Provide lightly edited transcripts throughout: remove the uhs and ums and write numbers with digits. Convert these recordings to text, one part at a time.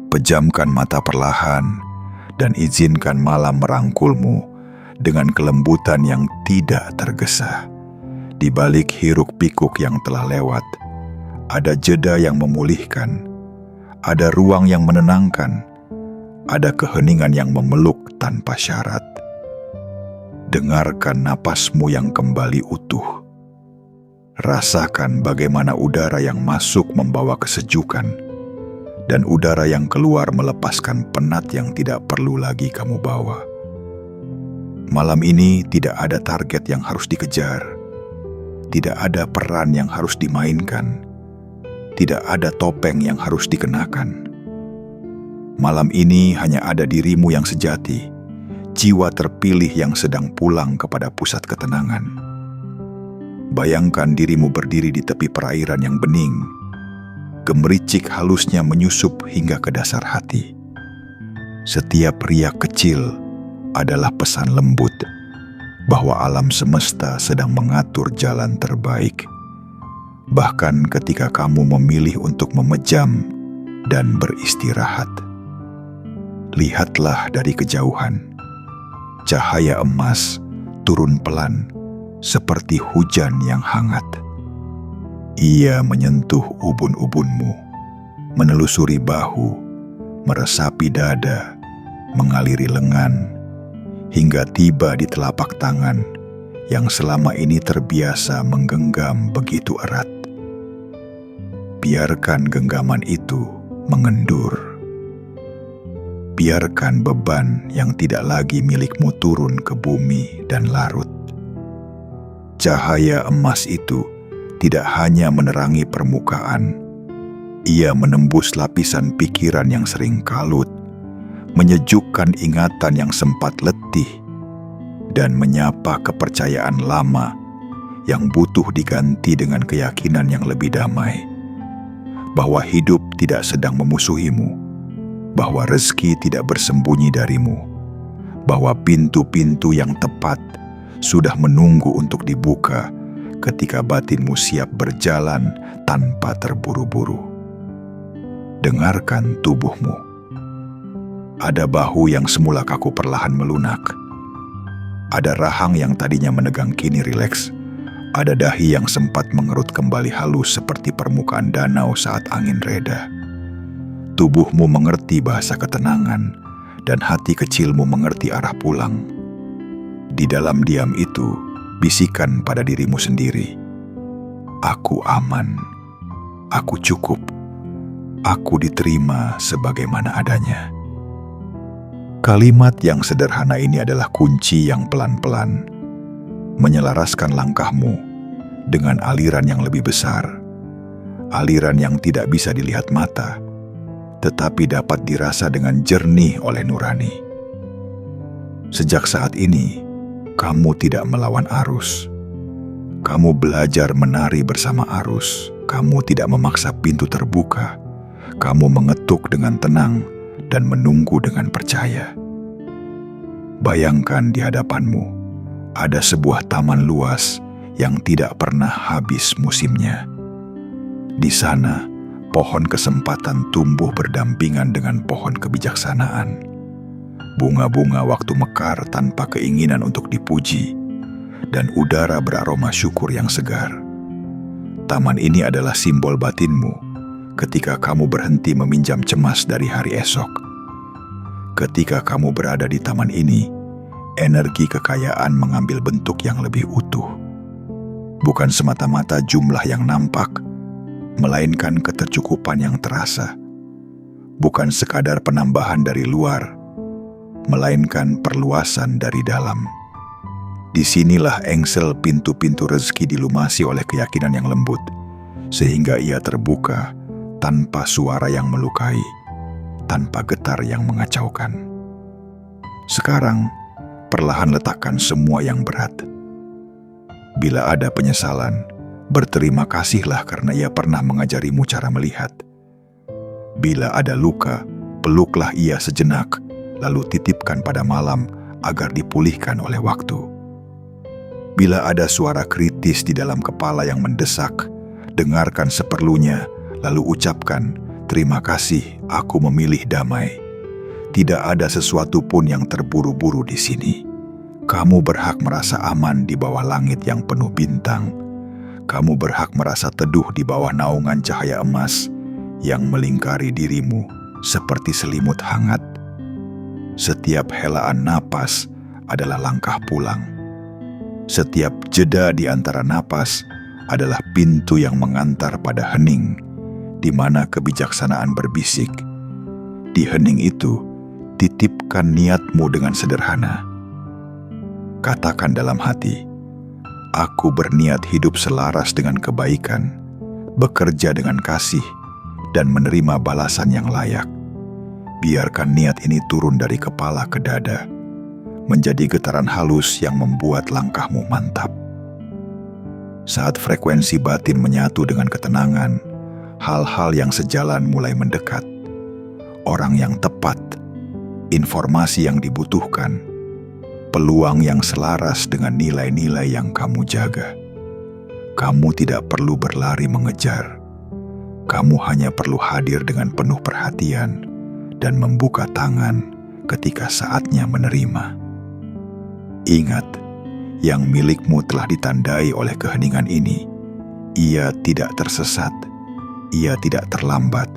Pejamkan mata perlahan dan izinkan malam merangkulmu dengan kelembutan yang tidak tergesa. Di balik hiruk-pikuk yang telah lewat, ada jeda yang memulihkan, ada ruang yang menenangkan, ada keheningan yang memeluk tanpa syarat. Dengarkan napasmu yang kembali utuh. Rasakan bagaimana udara yang masuk membawa kesejukan dan udara yang keluar melepaskan penat yang tidak perlu lagi kamu bawa. Malam ini tidak ada target yang harus dikejar, tidak ada peran yang harus dimainkan, tidak ada topeng yang harus dikenakan. Malam ini hanya ada dirimu yang sejati, jiwa terpilih yang sedang pulang kepada pusat ketenangan. Bayangkan dirimu berdiri di tepi perairan yang bening, gemericik halusnya menyusup hingga ke dasar hati. Setiap riak kecil adalah pesan lembut bahwa alam semesta sedang mengatur jalan terbaik. Bahkan ketika kamu memilih untuk memejam dan beristirahat. Lihatlah dari kejauhan. Cahaya emas turun pelan seperti hujan yang hangat. Ia menyentuh ubun-ubunmu, menelusuri bahu, meresapi dada, mengaliri lengan, hingga tiba di telapak tangan yang selama ini terbiasa menggenggam begitu erat. Biarkan genggaman itu mengendur. Biarkan beban yang tidak lagi milikmu turun ke bumi dan larut. Cahaya emas itu tidak hanya menerangi permukaan, ia menembus lapisan pikiran yang sering kalut, menyejukkan ingatan yang sempat letih, dan menyapa kepercayaan lama yang butuh diganti dengan keyakinan yang lebih damai, bahwa hidup tidak sedang memusuhimu, bahwa rezeki tidak bersembunyi darimu, bahwa pintu-pintu yang tepat sudah menunggu untuk dibuka ketika batinmu siap berjalan tanpa terburu-buru. Dengarkan tubuhmu. Ada bahu yang semula kaku perlahan melunak. Ada rahang yang tadinya menegang kini rileks. Ada dahi yang sempat mengerut kembali halus seperti permukaan danau saat angin reda. Tubuhmu mengerti bahasa ketenangan dan hati kecilmu mengerti arah pulang. Di dalam diam itu, bisikan pada dirimu sendiri, aku aman, aku cukup, aku diterima sebagaimana adanya. Kalimat yang sederhana ini adalah kunci yang pelan-pelan menyelaraskan langkahmu dengan aliran yang lebih besar, aliran yang tidak bisa dilihat mata, tetapi dapat dirasa dengan jernih oleh nurani. Sejak saat ini, kamu tidak melawan arus. Kamu belajar menari bersama arus. Kamu tidak memaksa pintu terbuka. Kamu mengetuk dengan tenang dan menunggu dengan percaya. Bayangkan di hadapanmu ada sebuah taman luas yang tidak pernah habis musimnya. Di sana, pohon kesempatan tumbuh berdampingan dengan pohon kebijaksanaan. Bunga-bunga waktu mekar tanpa keinginan untuk dipuji, dan udara beraroma syukur yang segar. Taman ini adalah simbol batinmu ketika kamu berhenti meminjam cemas dari hari esok. Ketika kamu berada di taman ini, energi kekayaan mengambil bentuk yang lebih utuh. Bukan semata-mata jumlah yang nampak, melainkan ketercukupan yang terasa. Bukan sekadar penambahan dari luar, melainkan perluasan dari dalam. Disinilah engsel pintu-pintu rezeki dilumasi oleh keyakinan yang lembut, sehingga ia terbuka tanpa suara yang melukai, tanpa getar yang mengacaukan. Sekarang, perlahan letakkan semua yang berat. Bila ada penyesalan, berterima kasihlah karena ia pernah mengajarimu cara melihat. Bila ada luka, peluklah ia sejenak, lalu titipkan pada malam agar dipulihkan oleh waktu. Bila ada suara kritis di dalam kepala yang mendesak, dengarkan seperlunya, lalu ucapkan Terima kasih, aku memilih damai. Tidak ada sesuatu pun yang terburu-buru di sini. Kamu berhak merasa aman di bawah langit yang penuh bintang. Kamu berhak merasa teduh di bawah naungan cahaya emas yang melingkari dirimu seperti selimut hangat. Setiap helaan napas adalah langkah pulang. Setiap jeda di antara napas adalah pintu yang mengantar pada hening, di mana kebijaksanaan berbisik. Di hening itu, titipkan niatmu dengan sederhana. Katakan dalam hati, aku berniat hidup selaras dengan kebaikan, bekerja dengan kasih, dan menerima balasan yang layak. Biarkan niat ini turun dari kepala ke dada, menjadi getaran halus yang membuat langkahmu mantap. Saat frekuensi batin menyatu dengan ketenangan, hal-hal yang sejalan mulai mendekat. Orang yang tepat, informasi yang dibutuhkan, peluang yang selaras dengan nilai-nilai yang kamu jaga. Kamu tidak perlu berlari mengejar. Kamu hanya perlu hadir dengan penuh perhatian dan membuka tangan ketika saatnya menerima. Ingat, yang milikmu telah ditandai oleh keheningan ini. Ia tidak tersesat. Ia tidak terlambat.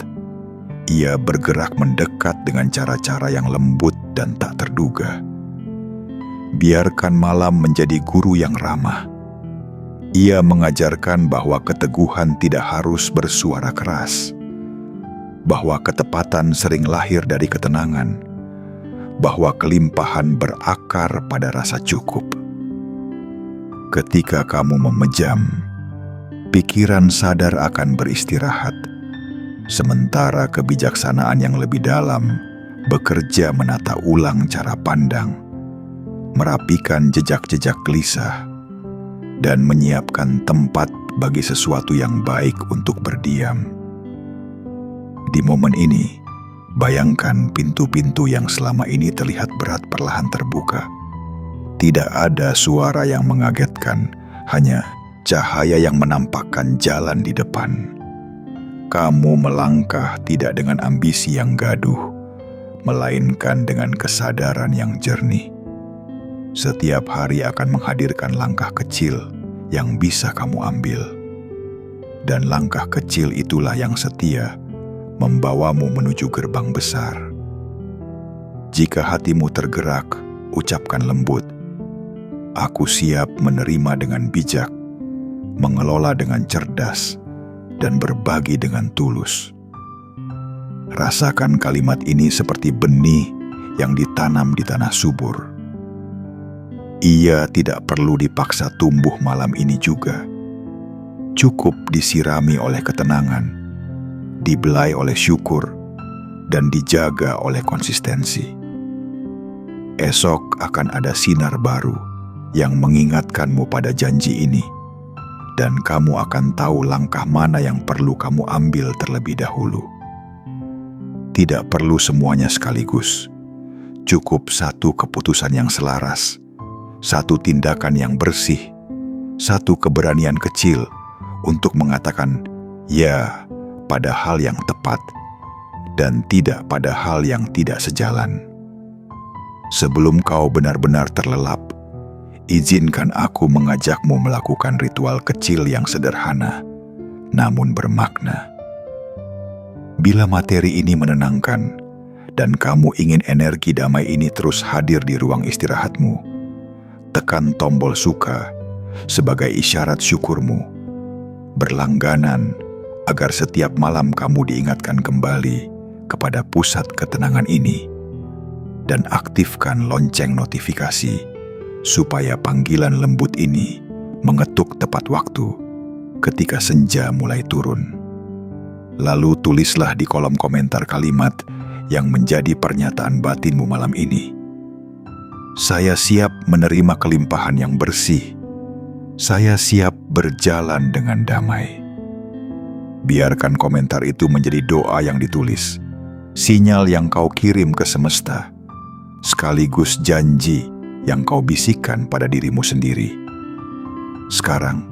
Ia bergerak mendekat dengan cara-cara yang lembut dan tak terduga. Biarkan malam menjadi guru yang ramah. Ia mengajarkan bahwa keteguhan tidak harus bersuara keras, bahwa ketepatan sering lahir dari ketenangan, bahwa kelimpahan berakar pada rasa cukup. Ketika kamu memejam, pikiran sadar akan beristirahat, sementara kebijaksanaan yang lebih dalam bekerja menata ulang cara pandang, merapikan jejak-jejak gelisah, dan menyiapkan tempat bagi sesuatu yang baik untuk berdiam. Di momen ini, bayangkan pintu-pintu yang selama ini terlihat berat perlahan terbuka. Tidak ada suara yang mengagetkan, hanya cahaya yang menampakkan jalan di depan. Kamu melangkah tidak dengan ambisi yang gaduh, melainkan dengan kesadaran yang jernih. Setiap hari akan menghadirkan langkah kecil yang bisa kamu ambil. Dan langkah kecil itulah yang setia membawamu menuju gerbang besar. Jika hatimu tergerak, ucapkan lembut, aku siap menerima dengan bijak, mengelola dengan cerdas, dan berbagi dengan tulus. Rasakan kalimat ini seperti benih yang ditanam di tanah subur. Ia tidak perlu dipaksa tumbuh malam ini juga. Cukup disirami oleh ketenangan, dibelai oleh syukur, dan dijaga oleh konsistensi. Esok akan ada sinar baru yang mengingatkanmu pada janji ini, dan kamu akan tahu langkah mana yang perlu kamu ambil terlebih dahulu. Tidak perlu semuanya sekaligus. Cukup satu keputusan yang selaras, satu tindakan yang bersih, satu keberanian kecil untuk mengatakan ya pada hal yang tepat dan tidak pada hal yang tidak sejalan. Sebelum kau benar-benar terlelap, izinkan aku mengajakmu melakukan ritual kecil yang sederhana, namun bermakna. Bila materi ini menenangkan, dan kamu ingin energi damai ini terus hadir di ruang istirahatmu, tekan tombol suka sebagai isyarat syukurmu, berlangganan agar setiap malam kamu diingatkan kembali kepada pusat ketenangan ini, dan aktifkan lonceng notifikasi supaya panggilan lembut ini mengetuk tepat waktu ketika senja mulai turun. Lalu tulislah di kolom komentar kalimat yang menjadi pernyataan batinmu malam ini. Saya siap menerima kelimpahan yang bersih. Saya siap berjalan dengan damai. Biarkan komentar itu menjadi doa yang ditulis, sinyal yang kau kirim ke semesta, sekaligus janji yang kau bisikkan pada dirimu sendiri. Sekarang,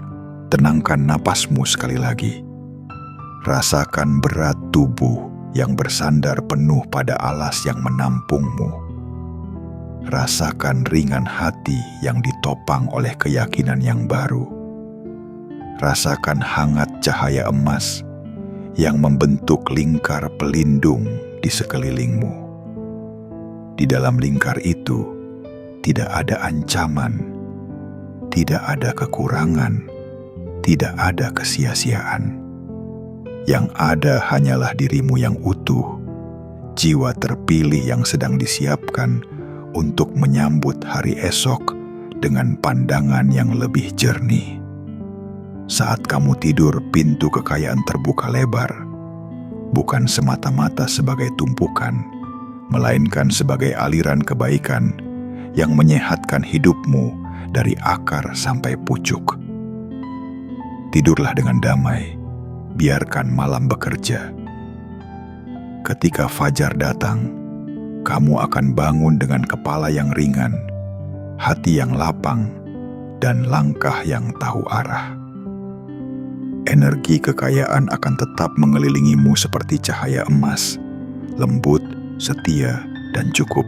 tenangkan napasmu sekali lagi. Rasakan berat tubuh yang bersandar penuh pada alas yang menampungmu. Rasakan ringan hati yang ditopang oleh keyakinan yang baru. Rasakan hangat cahaya emas yang membentuk lingkar pelindung di sekelilingmu. Di dalam lingkar itu tidak ada ancaman, tidak ada kekurangan, tidak ada kesia-siaan. Yang ada hanyalah dirimu yang utuh, jiwa terpilih yang sedang disiapkan untuk menyambut hari esok dengan pandangan yang lebih jernih. Saat kamu tidur, pintu kekayaan terbuka lebar, bukan semata-mata sebagai tumpukan, melainkan sebagai aliran kebaikan yang menyehatkan hidupmu dari akar sampai pucuk. Tidurlah dengan damai, biarkan malam bekerja. Ketika fajar datang, kamu akan bangun dengan kepala yang ringan, hati yang lapang, dan langkah yang tahu arah. Energi kekayaan akan tetap mengelilingimu seperti cahaya emas, lembut, setia, dan cukup.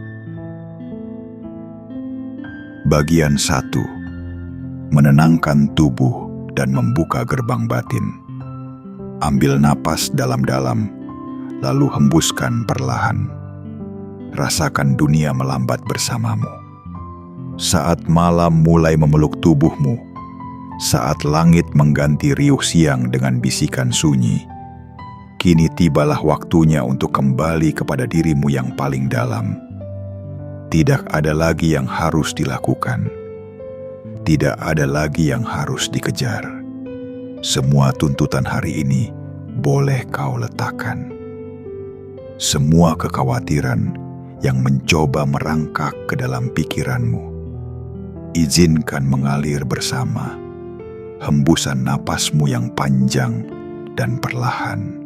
Bagian 1. Menenangkan tubuh dan membuka gerbang batin. Ambil napas dalam-dalam, lalu hembuskan perlahan. Rasakan dunia melambat bersamamu. Saat malam mulai memeluk tubuhmu, saat langit mengganti riuh siang dengan bisikan sunyi, kini tibalah waktunya untuk kembali kepada dirimu yang paling dalam. Tidak ada lagi yang harus dilakukan. Tidak ada lagi yang harus dikejar. Semua tuntutan hari ini boleh kau letakkan. Semua kekhawatiran yang mencoba merangkak ke dalam pikiranmu, izinkan mengalir bersama hembusan napasmu yang panjang dan perlahan,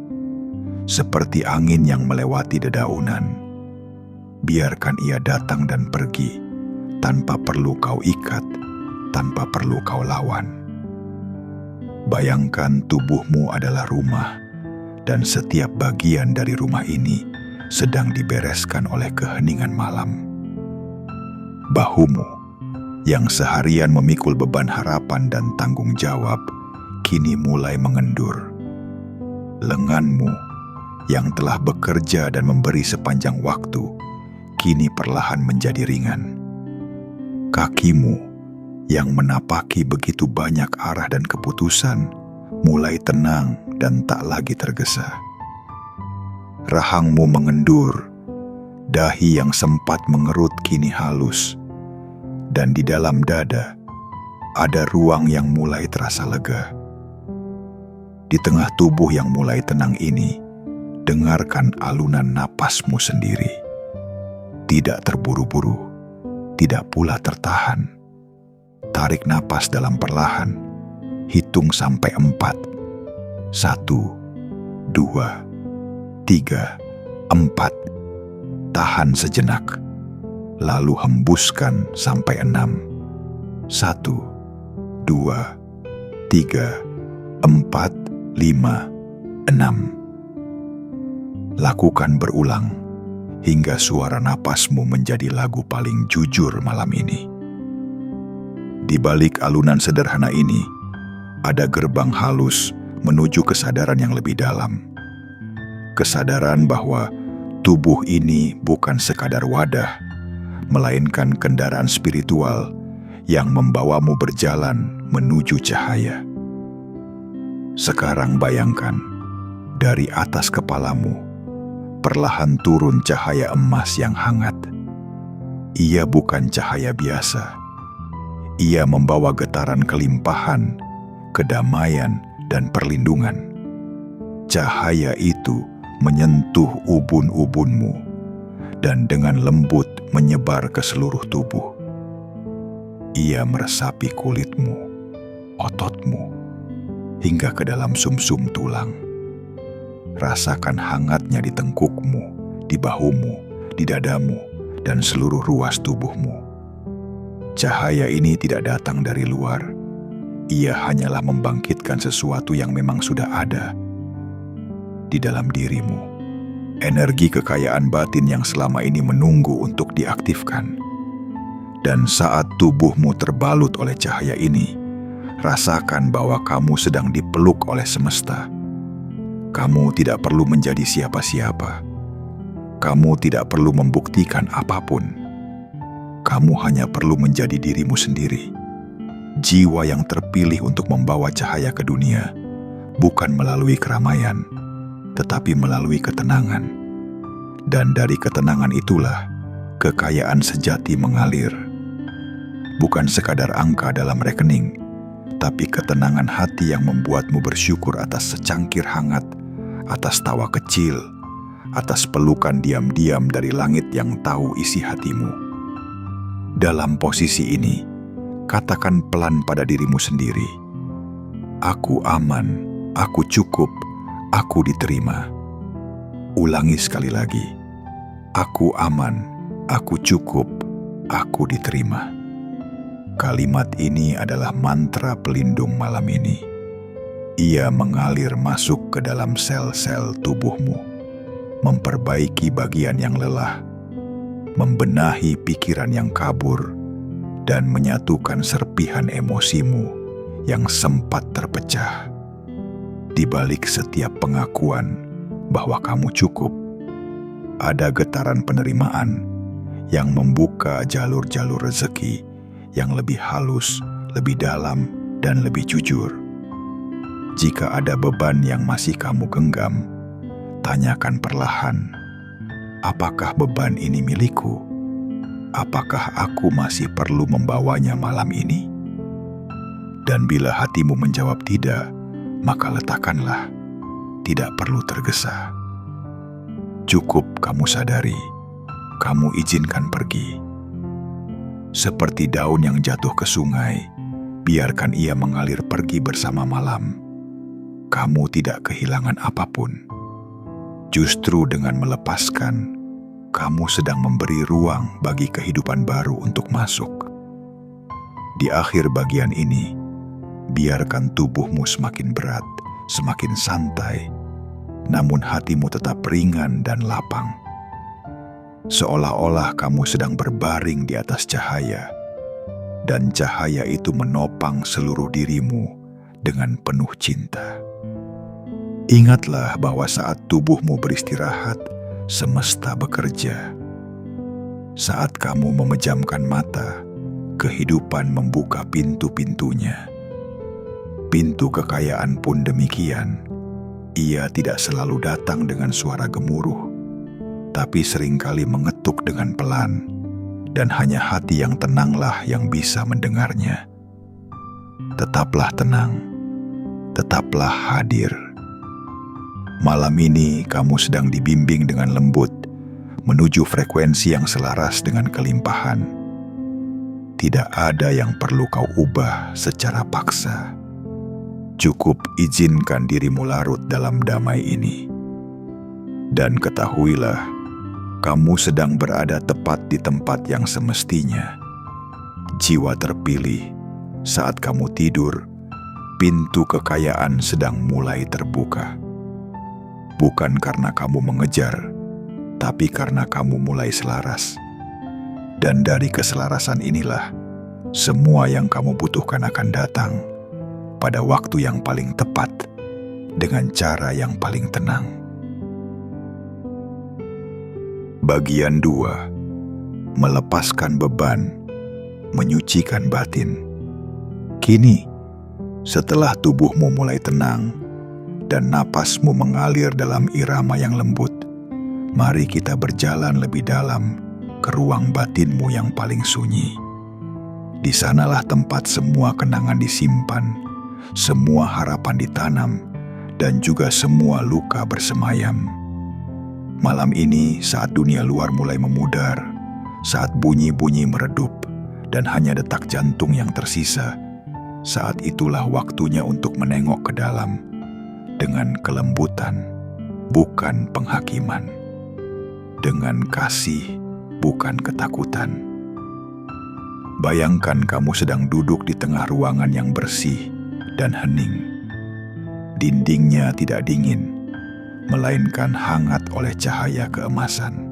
seperti angin yang melewati dedaunan. Biarkan ia datang dan pergi, tanpa perlu kau ikat, tanpa perlu kau lawan. Bayangkan tubuhmu adalah rumah, dan setiap bagian dari rumah ini sedang dibereskan oleh keheningan malam. Bahumu, yang seharian memikul beban harapan dan tanggung jawab, kini mulai mengendur. Lenganmu, yang telah bekerja dan memberi sepanjang waktu, kini perlahan menjadi ringan. Kakimu, yang menapaki begitu banyak arah dan keputusan, mulai tenang dan tak lagi tergesa. Rahangmu mengendur, dahi yang sempat mengerut kini halus, dan di dalam dada ada ruang yang mulai terasa lega. Di tengah tubuh yang mulai tenang ini, dengarkan alunan napasmu sendiri. Tidak terburu-buru, tidak pula tertahan. Tarik napas dalam perlahan, hitung sampai 4. 1, 2, 3, 4. Tahan sejenak, lalu hembuskan sampai 6. 1, 2, 3, 4, 5, 6. Lakukan berulang, hingga suara napasmu menjadi lagu paling jujur malam ini. Di balik alunan sederhana ini, ada gerbang halus menuju kesadaran yang lebih dalam. Kesadaran bahwa tubuh ini bukan sekadar wadah, melainkan kendaraan spiritual yang membawamu berjalan menuju cahaya. Sekarang bayangkan, dari atas kepalamu, perlahan turun cahaya emas yang hangat. Ia bukan cahaya biasa. Ia membawa getaran kelimpahan, kedamaian, dan perlindungan. Cahaya itu menyentuh ubun-ubunmu dan dengan lembut menyebar ke seluruh tubuh. Ia meresapi kulitmu, ototmu, hingga ke dalam sumsum tulang. Rasakan hangatnya di tengkukmu, di bahumu, di dadamu, dan seluruh ruas tubuhmu. Cahaya ini tidak datang dari luar. Ia hanyalah membangkitkan sesuatu yang memang sudah ada di dalam dirimu, energi kekayaan batin yang selama ini menunggu untuk diaktifkan. Dan saat tubuhmu terbalut oleh cahaya ini, rasakan bahwa kamu sedang dipeluk oleh semesta. Kamu tidak perlu menjadi siapa-siapa. Kamu tidak perlu membuktikan apapun. Kamu hanya perlu menjadi dirimu sendiri. Jiwa yang terpilih untuk membawa cahaya ke dunia, bukan melalui keramaian, tetapi melalui ketenangan. Dan dari ketenangan itulah kekayaan sejati mengalir. Bukan sekadar angka dalam rekening, tapi ketenangan hati yang membuatmu bersyukur atas secangkir hangat, atas tawa kecil, atas pelukan diam-diam dari langit yang tahu isi hatimu. Dalam posisi ini, katakan pelan pada dirimu sendiri, "Aku aman, aku cukup, aku diterima." Ulangi sekali lagi, "Aku aman, aku cukup, aku diterima." Kalimat ini adalah mantra pelindung malam ini. Ia mengalir masuk ke dalam sel-sel tubuhmu, memperbaiki bagian yang lelah, membenahi pikiran yang kabur, dan menyatukan serpihan emosimu yang sempat terpecah. Di balik setiap pengakuan bahwa kamu cukup, ada getaran penerimaan yang membuka jalur-jalur rezeki yang lebih halus, lebih dalam, dan lebih jujur. Jika ada beban yang masih kamu genggam, tanyakan perlahan, apakah beban ini milikku? Apakah aku masih perlu membawanya malam ini? Dan bila hatimu menjawab tidak, maka letakkanlah, tidak perlu tergesa. Cukup kamu sadari, kamu izinkan pergi. Seperti daun yang jatuh ke sungai, biarkan ia mengalir pergi bersama malam. Kamu tidak kehilangan apapun. Justru dengan melepaskan, kamu sedang memberi ruang bagi kehidupan baru untuk masuk. Di akhir bagian ini, biarkan tubuhmu semakin berat, semakin santai, namun hatimu tetap ringan dan lapang. Seolah-olah kamu sedang berbaring di atas cahaya, dan cahaya itu menopang seluruh dirimu dengan penuh cinta. Ingatlah bahwa saat tubuhmu beristirahat, semesta bekerja. Saat kamu memejamkan mata, kehidupan membuka pintu-pintunya. Pintu kekayaan pun demikian. Ia tidak selalu datang dengan suara gemuruh, tapi seringkali mengetuk dengan pelan, dan hanya hati yang tenanglah yang bisa mendengarnya. Tetaplah tenang, tetaplah hadir. Malam ini kamu sedang dibimbing dengan lembut menuju frekuensi yang selaras dengan kelimpahan. Tidak ada yang perlu kau ubah secara paksa. Cukup izinkan dirimu larut dalam damai ini. Dan ketahuilah, kamu sedang berada tepat di tempat yang semestinya. Jiwa terpilih, saat kamu tidur, pintu kekayaan sedang mulai terbuka. Bukan karena kamu mengejar, tapi karena kamu mulai selaras. Dan dari keselarasan inilah, semua yang kamu butuhkan akan datang pada waktu yang paling tepat, dengan cara yang paling tenang. Bagian 2. Melepaskan beban, menyucikan batin. Kini, setelah tubuhmu mulai tenang dan napasmu mengalir dalam irama yang lembut, mari kita berjalan lebih dalam ke ruang batinmu yang paling sunyi. Di sanalah tempat semua kenangan disimpan, semua harapan ditanam, dan juga semua luka bersemayam. Malam ini, saat dunia luar mulai memudar, saat bunyi-bunyi meredup, dan hanya detak jantung yang tersisa, saat itulah waktunya untuk menengok ke dalam, dengan kelembutan, bukan penghakiman, dengan kasih, bukan ketakutan. Bayangkan kamu sedang duduk di tengah ruangan yang bersih dan hening. Dindingnya tidak dingin, melainkan hangat oleh cahaya keemasan.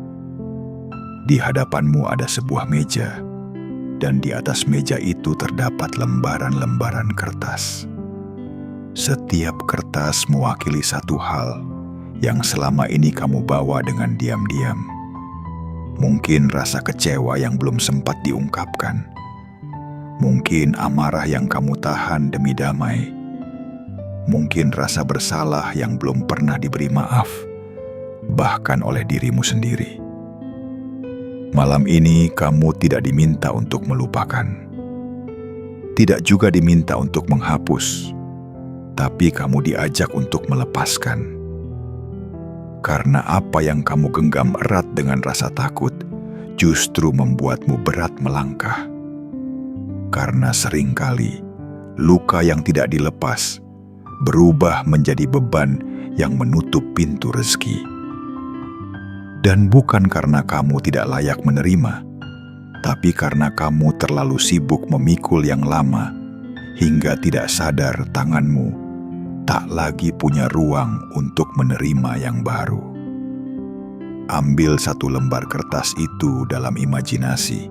Di hadapanmu ada sebuah meja, dan di atas meja itu terdapat lembaran-lembaran kertas. Setiap kertas mewakili satu hal yang selama ini kamu bawa dengan diam-diam. Mungkin rasa kecewa yang belum sempat diungkapkan. Mungkin amarah yang kamu tahan demi damai. Mungkin rasa bersalah yang belum pernah diberi maaf, bahkan oleh dirimu sendiri. Malam ini kamu tidak diminta untuk melupakan. Tidak juga diminta untuk menghapus, tapi kamu diajak untuk melepaskan. Karena apa yang kamu genggam erat dengan rasa takut justru membuatmu berat melangkah. Karena seringkali luka yang tidak dilepas berubah menjadi beban yang menutup pintu rezeki. Dan bukan karena kamu tidak layak menerima, tapi karena kamu terlalu sibuk memikul yang lama hingga tidak sadar tanganmu tak lagi punya ruang untuk menerima yang baru. Ambil satu lembar kertas itu dalam imajinasi,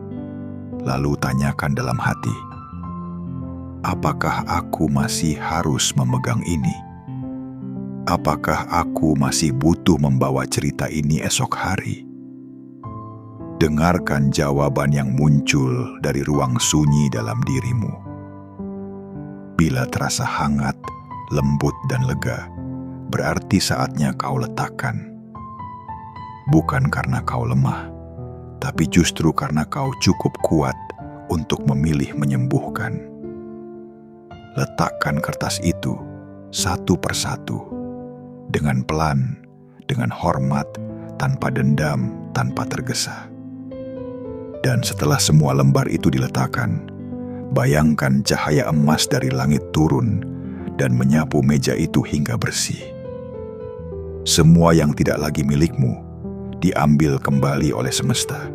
lalu tanyakan dalam hati, apakah aku masih harus memegang ini? Apakah aku masih butuh membawa cerita ini esok hari? Dengarkan jawaban yang muncul dari ruang sunyi dalam dirimu. Bila terasa hangat, lembut, dan lega, berarti saatnya kau letakkan. Bukan karena kau lemah, tapi justru karena kau cukup kuat untuk memilih menyembuhkan. Letakkan kertas itu satu persatu, dengan pelan, dengan hormat, tanpa dendam, tanpa tergesa. Dan setelah semua lembar itu diletakkan, bayangkan cahaya emas dari langit turun dan menyapu meja itu hingga bersih. Semua yang tidak lagi milikmu diambil kembali oleh semesta.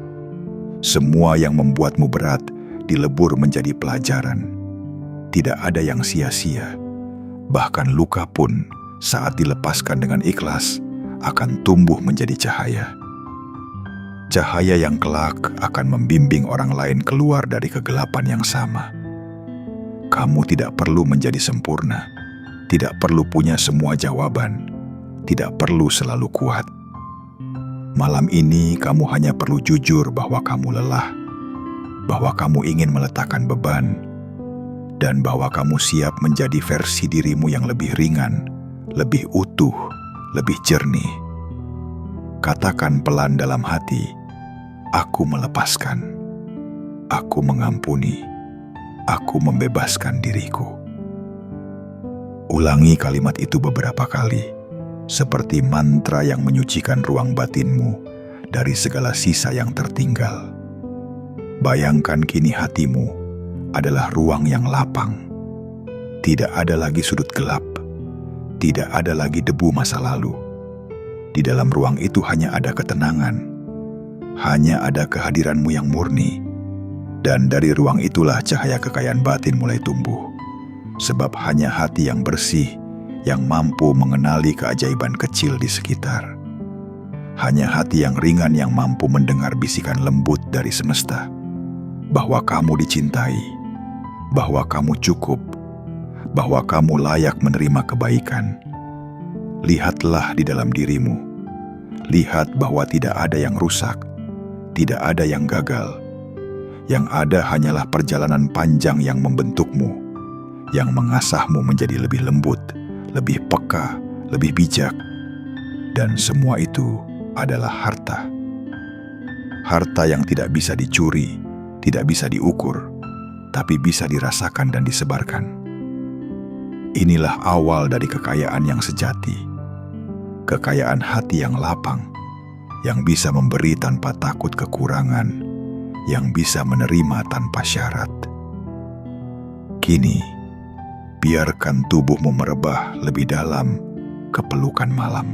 Semua yang membuatmu berat dilebur menjadi pelajaran. Tidak ada yang sia-sia, bahkan luka pun saat dilepaskan dengan ikhlas akan tumbuh menjadi cahaya. Cahaya yang kelak akan membimbing orang lain keluar dari kegelapan yang sama. Kamu tidak perlu menjadi sempurna, tidak perlu punya semua jawaban, tidak perlu selalu kuat. Malam ini kamu hanya perlu jujur bahwa kamu lelah, bahwa kamu ingin meletakkan beban, dan bahwa kamu siap menjadi versi dirimu yang lebih ringan, lebih utuh, lebih jernih. Katakan pelan dalam hati, aku melepaskan, aku mengampuni, aku membebaskan diriku. Ulangi kalimat itu beberapa kali, seperti mantra yang menyucikan ruang batinmu dari segala sisa yang tertinggal. Bayangkan kini hatimu adalah ruang yang lapang. Tidak ada lagi sudut gelap. Tidak ada lagi debu masa lalu. Di dalam ruang itu hanya ada ketenangan. Hanya ada kehadiranmu yang murni. Dan dari ruang itulah cahaya kekayaan batin mulai tumbuh. Sebab hanya hati yang bersih yang mampu mengenali keajaiban kecil di sekitar. Hanya hati yang ringan yang mampu mendengar bisikan lembut dari semesta. Bahwa kamu dicintai. Bahwa kamu cukup. Bahwa kamu layak menerima kebaikan. Lihatlah di dalam dirimu. Lihat bahwa tidak ada yang rusak, tidak ada yang gagal. Yang ada hanyalah perjalanan panjang yang membentukmu, yang mengasahmu menjadi lebih lembut, lebih peka, lebih bijak. Dan semua itu adalah harta. Harta yang tidak bisa dicuri, tidak bisa diukur, tapi bisa dirasakan dan disebarkan. Inilah awal dari kekayaan yang sejati. Kekayaan hati yang lapang, yang bisa memberi tanpa takut kekurangan, yang bisa menerima tanpa syarat. Kini, biarkan tubuhmu merebah lebih dalam ke pelukan malam.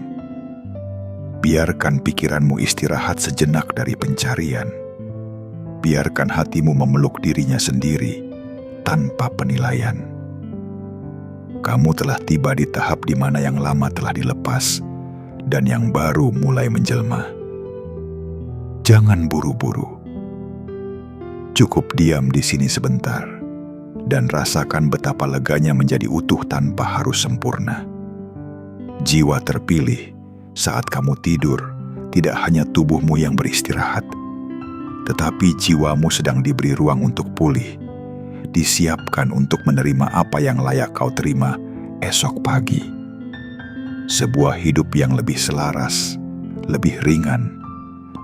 Biarkan pikiranmu istirahat sejenak dari pencarian. Biarkan hatimu memeluk dirinya sendiri tanpa penilaian. Kamu telah tiba di tahap di mana yang lama telah dilepas dan yang baru mulai menjelma. Jangan buru-buru. Cukup diam di sini sebentar dan rasakan betapa leganya menjadi utuh tanpa harus sempurna. Jiwa terpilih saat kamu tidur tidak hanya tubuhmu yang beristirahat, tetapi jiwamu sedang diberi ruang untuk pulih, disiapkan untuk menerima apa yang layak kau terima esok pagi. Sebuah hidup yang lebih selaras, lebih ringan,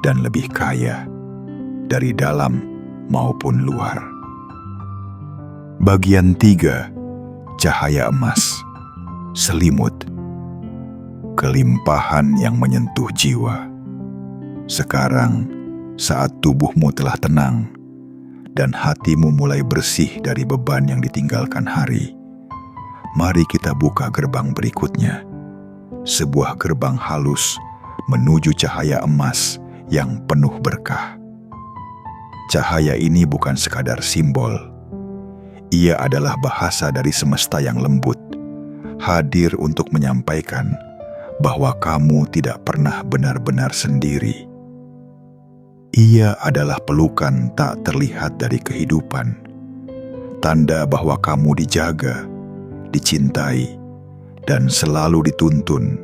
dan lebih kaya dari dalam maupun luar. Bagian 3. Cahaya emas. Selimut. Kelimpahan yang menyentuh jiwa. Sekarang, saat tubuhmu telah tenang dan hatimu mulai bersih dari beban yang ditinggalkan hari, mari kita buka gerbang berikutnya. Sebuah gerbang halus menuju cahaya emas yang penuh berkah. Cahaya ini bukan sekadar simbol. Ia adalah bahasa dari semesta yang lembut, hadir untuk menyampaikan bahwa kamu tidak pernah benar-benar sendiri. Ia adalah pelukan tak terlihat dari kehidupan, tanda bahwa kamu dijaga, dicintai, dan selalu dituntun,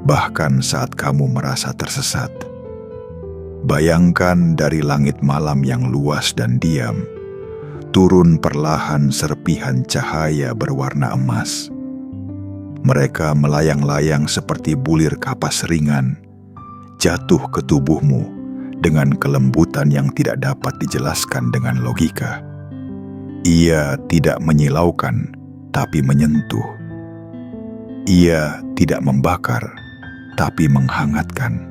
bahkan saat kamu merasa tersesat. Bayangkan dari langit malam yang luas dan diam, turun perlahan serpihan cahaya berwarna emas. Mereka melayang-layang seperti bulir kapas ringan, jatuh ke tubuhmu dengan kelembutan yang tidak dapat dijelaskan dengan logika. Ia tidak menyilaukan, tapi menyentuh. Ia tidak membakar, tapi menghangatkan.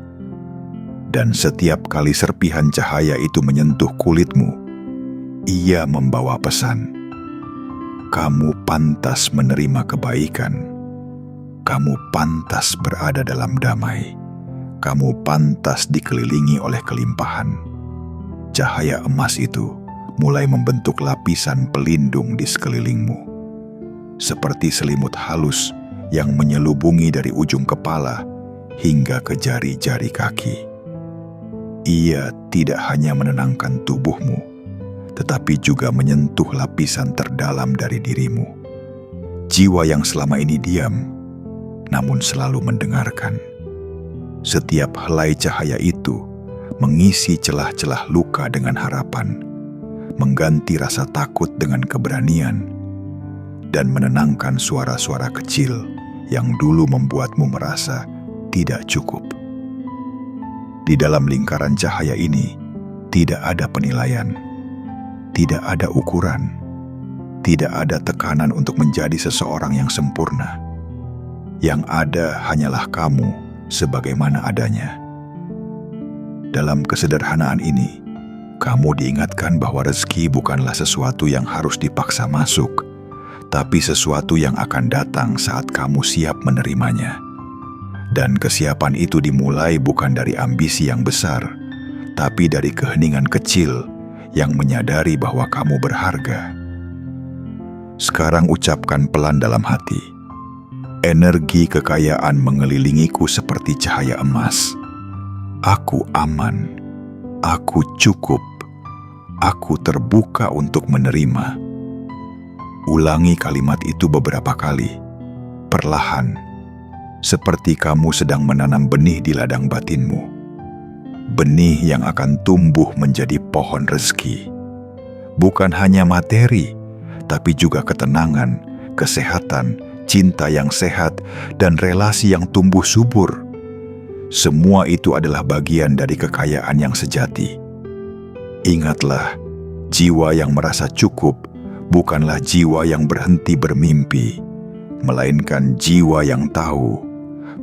Dan setiap kali serpihan cahaya itu menyentuh kulitmu, ia membawa pesan. Kamu pantas menerima kebaikan. Kamu pantas berada dalam damai. Kamu pantas dikelilingi oleh kelimpahan. Cahaya emas itu mulai membentuk lapisan pelindung di sekelilingmu, seperti selimut halus yang menyelubungi dari ujung kepala hingga ke jari-jari kaki. Ia tidak hanya menenangkan tubuhmu, tetapi juga menyentuh lapisan terdalam dari dirimu. Jiwa yang selama ini diam, namun selalu mendengarkan. Setiap helai cahaya itu mengisi celah-celah luka dengan harapan, mengganti rasa takut dengan keberanian, dan menenangkan suara-suara kecil yang dulu membuatmu merasa tidak cukup. Di dalam lingkaran cahaya ini, tidak ada penilaian, tidak ada ukuran, tidak ada tekanan untuk menjadi seseorang yang sempurna. Yang ada hanyalah kamu sebagaimana adanya. Dalam kesederhanaan ini, kamu diingatkan bahwa rezeki bukanlah sesuatu yang harus dipaksa masuk, tapi sesuatu yang akan datang saat kamu siap menerimanya. Dan kesiapan itu dimulai bukan dari ambisi yang besar, tapi dari keheningan kecil yang menyadari bahwa kamu berharga. Sekarang ucapkan pelan dalam hati. Energi kekayaan mengelilingiku seperti cahaya emas. Aku aman. Aku cukup. Aku terbuka untuk menerima. Ulangi kalimat itu beberapa kali, perlahan, seperti kamu sedang menanam benih di ladang batinmu. Benih yang akan tumbuh menjadi pohon rezeki. Bukan hanya materi, tapi juga ketenangan, kesehatan, cinta yang sehat, dan relasi yang tumbuh subur. Semua itu adalah bagian dari kekayaan yang sejati. Ingatlah, jiwa yang merasa cukup bukanlah jiwa yang berhenti bermimpi, melainkan jiwa yang tahu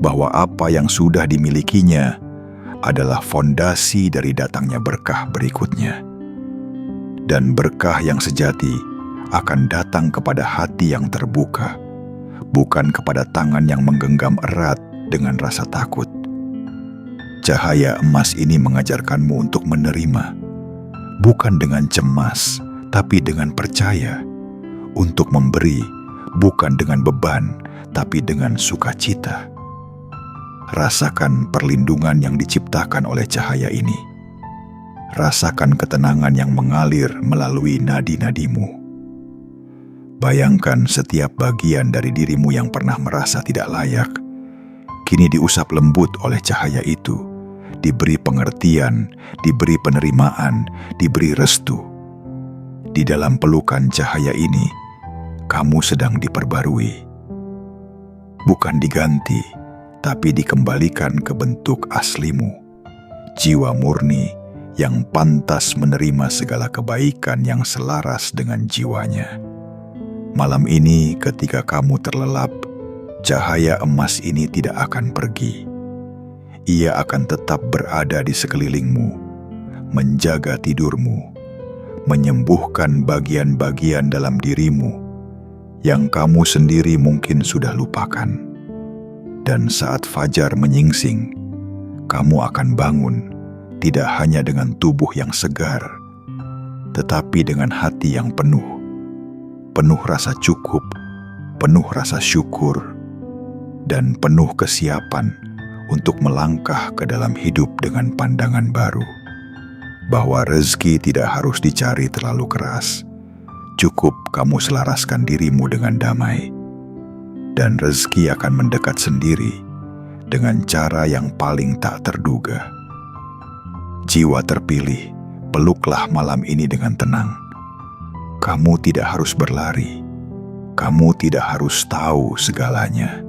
bahwa apa yang sudah dimilikinya adalah fondasi dari datangnya berkah berikutnya. Dan berkah yang sejati akan datang kepada hati yang terbuka, bukan kepada tangan yang menggenggam erat dengan rasa takut. Cahaya emas ini mengajarkanmu untuk menerima, bukan dengan cemas, tapi dengan percaya, untuk memberi, bukan dengan beban, tapi dengan sukacita. Rasakan perlindungan yang diciptakan oleh cahaya ini. Rasakan ketenangan yang mengalir melalui nadi-nadimu. Bayangkan setiap bagian dari dirimu yang pernah merasa tidak layak, kini diusap lembut oleh cahaya itu, diberi pengertian, diberi penerimaan, diberi restu. Di dalam pelukan cahaya ini, kamu sedang diperbarui. Bukan diganti, tapi dikembalikan ke bentuk aslimu. Jiwa murni yang pantas menerima segala kebaikan yang selaras dengan jiwanya. Malam ini ketika kamu terlelap, cahaya emas ini tidak akan pergi. Ia akan tetap berada di sekelilingmu, menjaga tidurmu, menyembuhkan bagian-bagian dalam dirimu yang kamu sendiri mungkin sudah lupakan. Dan saat fajar menyingsing, kamu akan bangun tidak hanya dengan tubuh yang segar, tetapi dengan hati yang penuh rasa cukup, penuh rasa syukur, dan penuh kesiapan untuk melangkah ke dalam hidup dengan pandangan baru. Bahwa rezeki tidak harus dicari terlalu keras, cukup kamu selaraskan dirimu dengan damai. Dan rezeki akan mendekat sendiri dengan cara yang paling tak terduga. Jiwa terpilih, peluklah malam ini dengan tenang. Kamu tidak harus berlari, kamu tidak harus tahu segalanya.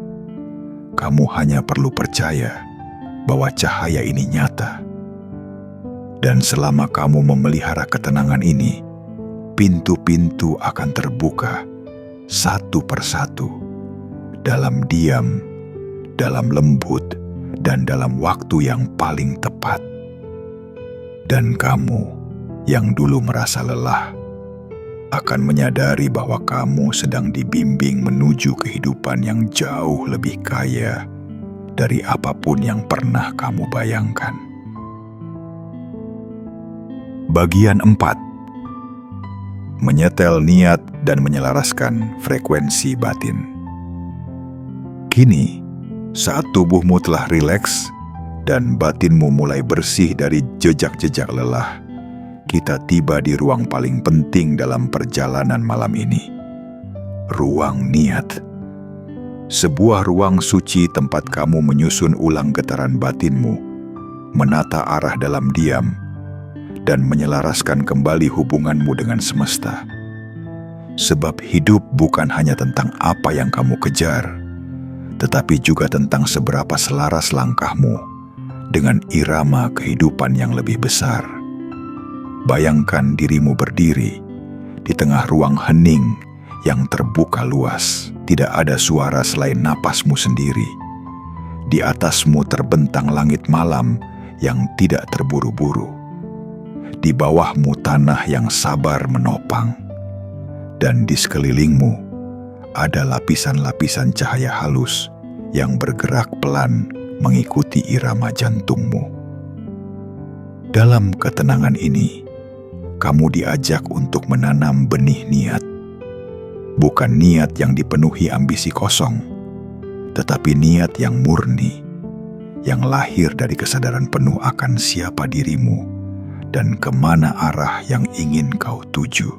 Kamu hanya perlu percaya bahwa cahaya ini nyata. Dan selama kamu memelihara ketenangan ini, pintu-pintu akan terbuka satu persatu, dalam diam, dalam lembut, dan dalam waktu yang paling tepat. Dan kamu yang dulu merasa lelah, akan menyadari bahwa kamu sedang dibimbing menuju kehidupan yang jauh lebih kaya dari apapun yang pernah kamu bayangkan. Bagian 4. Menyetel niat dan menyelaraskan frekuensi batin. Kini, saat tubuhmu telah rileks dan batinmu mulai bersih dari jejak-jejak lelah, kita tiba di ruang paling penting dalam perjalanan malam ini. Ruang niat. Sebuah ruang suci tempat kamu menyusun ulang getaran batinmu, menata arah dalam diam, dan menyelaraskan kembali hubunganmu dengan semesta. Sebab hidup bukan hanya tentang apa yang kamu kejar, tetapi juga tentang seberapa selaras langkahmu dengan irama kehidupan yang lebih besar. Bayangkan dirimu berdiri di tengah ruang hening yang terbuka luas. Tidak ada suara selain napasmu sendiri. Di atasmu terbentang langit malam yang tidak terburu-buru. Di bawahmu tanah yang sabar menopang. Dan di sekelilingmu ada lapisan-lapisan cahaya halus yang bergerak pelan mengikuti irama jantungmu. Dalam ketenangan ini, kamu diajak untuk menanam benih niat. Bukan niat yang dipenuhi ambisi kosong, tetapi niat yang murni, yang lahir dari kesadaran penuh akan siapa dirimu dan kemana arah yang ingin kau tuju.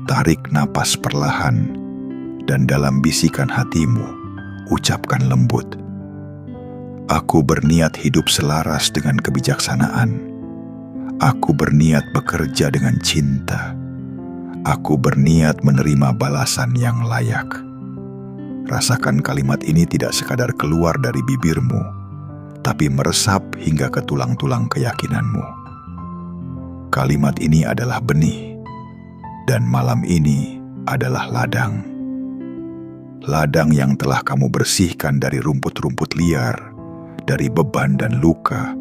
Tarik napas perlahan, dan dalam bisikan hatimu, ucapkan lembut, "Aku berniat hidup selaras dengan kebijaksanaan. Aku berniat bekerja dengan cinta. Aku berniat menerima balasan yang layak." Rasakan kalimat ini tidak sekadar keluar dari bibirmu, tapi meresap hingga ke tulang-tulang keyakinanmu. Kalimat ini adalah benih, dan malam ini adalah ladang. Ladang yang telah kamu bersihkan dari rumput-rumput liar, dari beban dan luka,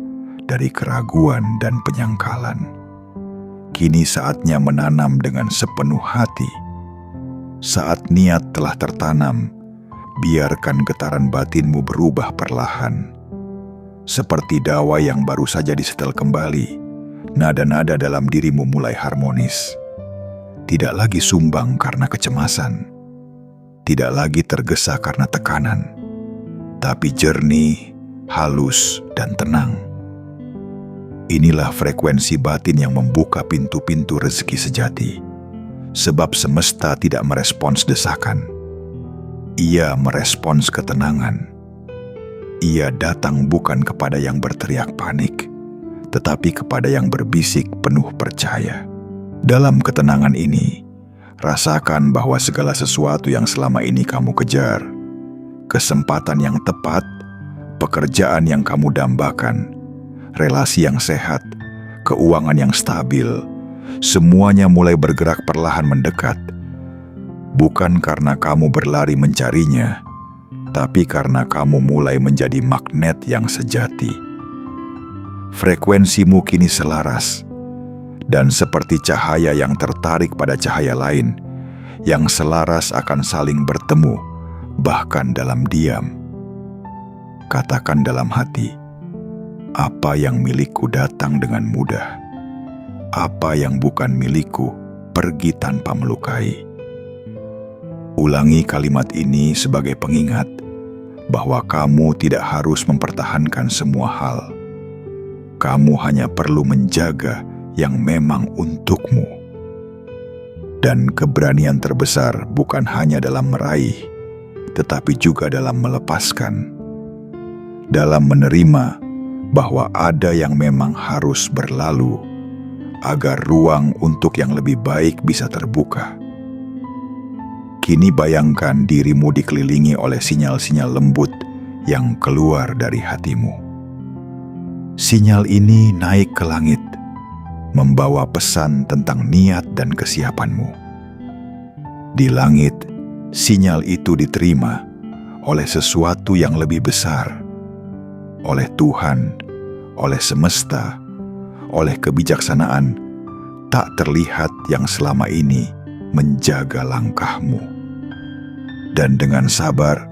dari keraguan dan penyangkalan. Kini saatnya menanam dengan sepenuh hati. Saat niat telah tertanam, biarkan getaran batinmu berubah perlahan. Seperti dawa yang baru saja disetel kembali, nada-nada dalam dirimu mulai harmonis. Tidak lagi sumbang karena kecemasan, tidak lagi tergesa karena tekanan, tapi jernih, halus, dan tenang. Inilah frekuensi batin yang membuka pintu-pintu rezeki sejati. Sebab semesta tidak merespons desakan. Ia merespons ketenangan. Ia datang bukan kepada yang berteriak panik, tetapi kepada yang berbisik penuh percaya. Dalam ketenangan ini, rasakan bahwa segala sesuatu yang selama ini kamu kejar, kesempatan yang tepat, pekerjaan yang kamu dambakan, relasi yang sehat, keuangan yang stabil, semuanya mulai bergerak perlahan mendekat. Bukan karena kamu berlari mencarinya, tapi karena kamu mulai menjadi magnet yang sejati. Frekuensimu kini selaras, dan seperti cahaya yang tertarik pada cahaya lain, yang selaras akan saling bertemu, bahkan dalam diam. Katakan dalam hati, apa yang milikku datang dengan mudah. Apa yang bukan milikku pergi tanpa melukai. Ulangi kalimat ini sebagai pengingat bahwa kamu tidak harus mempertahankan semua hal. Kamu hanya perlu menjaga yang memang untukmu. Dan keberanian terbesar bukan hanya dalam meraih, tetapi juga dalam melepaskan. Dalam menerima bahwa ada yang memang harus berlalu, agar ruang untuk yang lebih baik bisa terbuka. Kini bayangkan dirimu dikelilingi oleh sinyal-sinyal lembut yang keluar dari hatimu. Sinyal ini naik ke langit, membawa pesan tentang niat dan kesiapanmu. Di langit, sinyal itu diterima oleh sesuatu yang lebih besar, oleh Tuhan, oleh semesta, oleh kebijaksanaan tak terlihat yang selama ini menjaga langkahmu. Dan dengan sabar,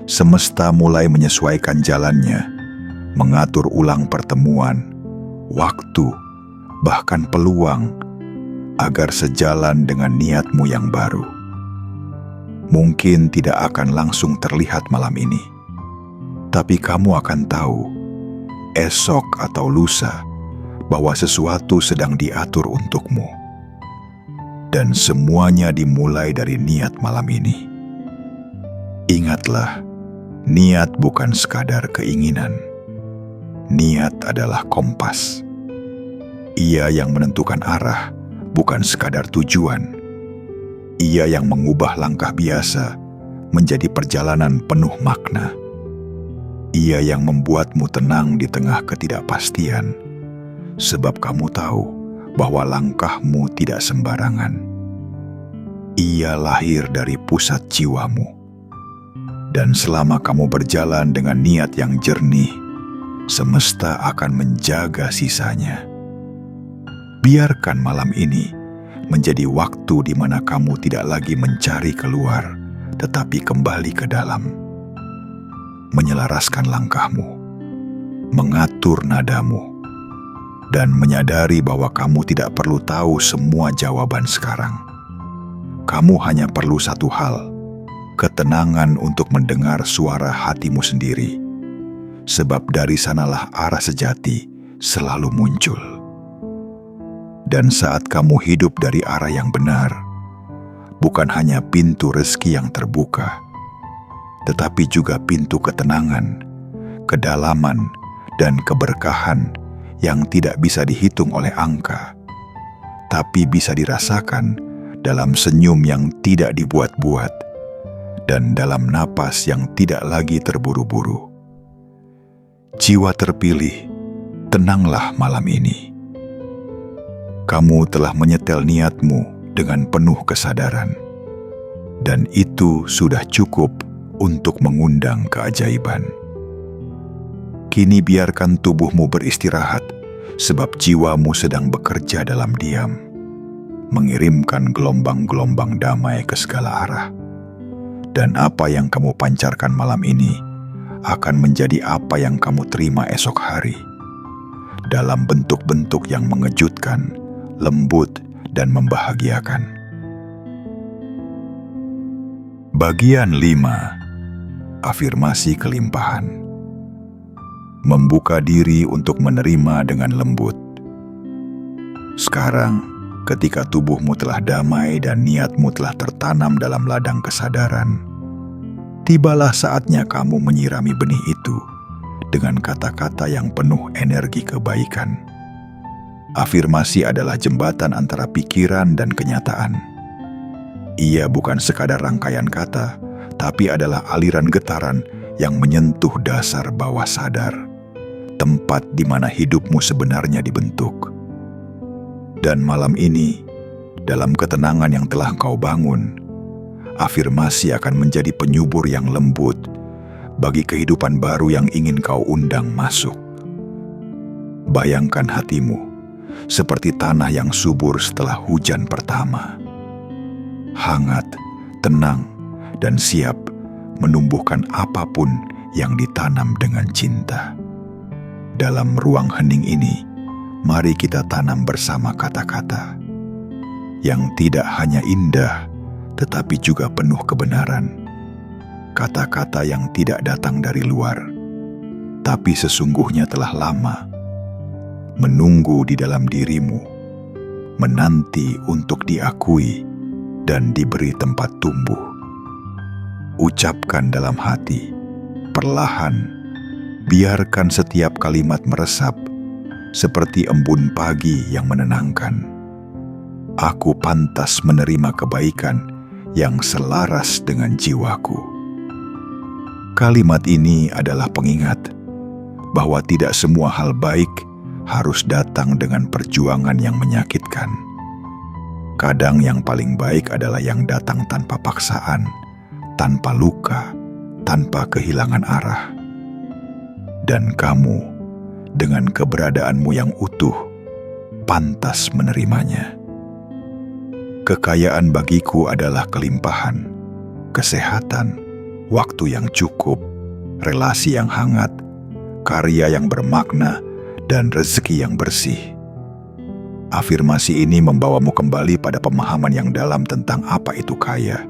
semesta mulai menyesuaikan jalannya, mengatur ulang pertemuan, waktu, bahkan peluang, agar sejalan dengan niatmu yang baru. Mungkin tidak akan langsung terlihat malam ini, tapi kamu akan tahu, esok atau lusa, bahwa sesuatu sedang diatur untukmu. Dan semuanya dimulai dari niat malam ini. Ingatlah, niat bukan sekadar keinginan. Niat adalah kompas. Ia yang menentukan arah, bukan sekadar tujuan. Ia yang mengubah langkah biasa menjadi perjalanan penuh makna. Ia yang membuatmu tenang di tengah ketidakpastian, sebab kamu tahu bahwa langkahmu tidak sembarangan. Ia lahir dari pusat jiwamu. Dan selama kamu berjalan dengan niat yang jernih, semesta akan menjaga sisanya. Biarkan malam ini menjadi waktu di mana kamu tidak lagi mencari keluar, tetapi kembali ke dalam. Menyelaraskan langkahmu, mengatur nadamu, dan menyadari bahwa kamu tidak perlu tahu semua jawaban sekarang. Kamu hanya perlu satu hal, ketenangan untuk mendengar suara hatimu sendiri, sebab dari sanalah arah sejati selalu muncul. Dan saat kamu hidup dari arah yang benar, bukan hanya pintu rezeki yang terbuka, tetapi juga pintu ketenangan, kedalaman, dan keberkahan yang tidak bisa dihitung oleh angka, tapi bisa dirasakan dalam senyum yang tidak dibuat-buat dan dalam napas yang tidak lagi terburu-buru. Jiwa terpilih, tenanglah malam ini. Kamu telah menyetel niatmu dengan penuh kesadaran, dan itu sudah cukup untuk mengundang keajaiban. Kini biarkan tubuhmu beristirahat, sebab jiwamu sedang bekerja dalam diam, mengirimkan gelombang-gelombang damai ke segala arah. Dan apa yang kamu pancarkan malam ini akan menjadi apa yang kamu terima esok hari, dalam bentuk-bentuk yang mengejutkan, lembut, dan membahagiakan. Bagian 5. Afirmasi kelimpahan. membuka diri untuk menerima dengan lembut. Sekarang, ketika tubuhmu telah damai dan niatmu telah tertanam dalam ladang kesadaran, tibalah saatnya kamu menyirami benih itu dengan kata-kata yang penuh energi kebaikan. Afirmasi adalah jembatan antara pikiran dan kenyataan. Ia bukan sekadar rangkaian kata, tapi adalah aliran getaran yang menyentuh dasar bawah sadar, tempat di mana hidupmu sebenarnya dibentuk. Dan malam ini, dalam ketenangan yang telah kau bangun, afirmasi akan menjadi penyubur yang lembut bagi kehidupan baru yang ingin kau undang masuk. Bayangkan hatimu seperti tanah yang subur setelah hujan pertama. Hangat, tenang, dan siap menumbuhkan apapun yang ditanam dengan cinta. Dalam ruang hening ini, mari kita tanam bersama kata-kata yang tidak hanya indah, tetapi juga penuh kebenaran. Kata-kata yang tidak datang dari luar, tapi sesungguhnya telah lama menunggu di dalam dirimu, menanti untuk diakui dan diberi tempat tumbuh. Ucapkan dalam hati, perlahan, biarkan setiap kalimat meresap seperti embun pagi yang menenangkan. Aku pantas menerima kebaikan yang selaras dengan jiwaku. Kalimat ini adalah pengingat bahwa tidak semua hal baik harus datang dengan perjuangan yang menyakitkan. Kadang yang paling baik adalah yang datang tanpa paksaan, tanpa luka, tanpa kehilangan arah. Dan kamu, dengan keberadaanmu yang utuh, pantas menerimanya. Kekayaan bagiku adalah kelimpahan, kesehatan, waktu yang cukup, relasi yang hangat, karya yang bermakna, dan rezeki yang bersih. Afirmasi ini membawamu kembali pada pemahaman yang dalam tentang apa itu kaya.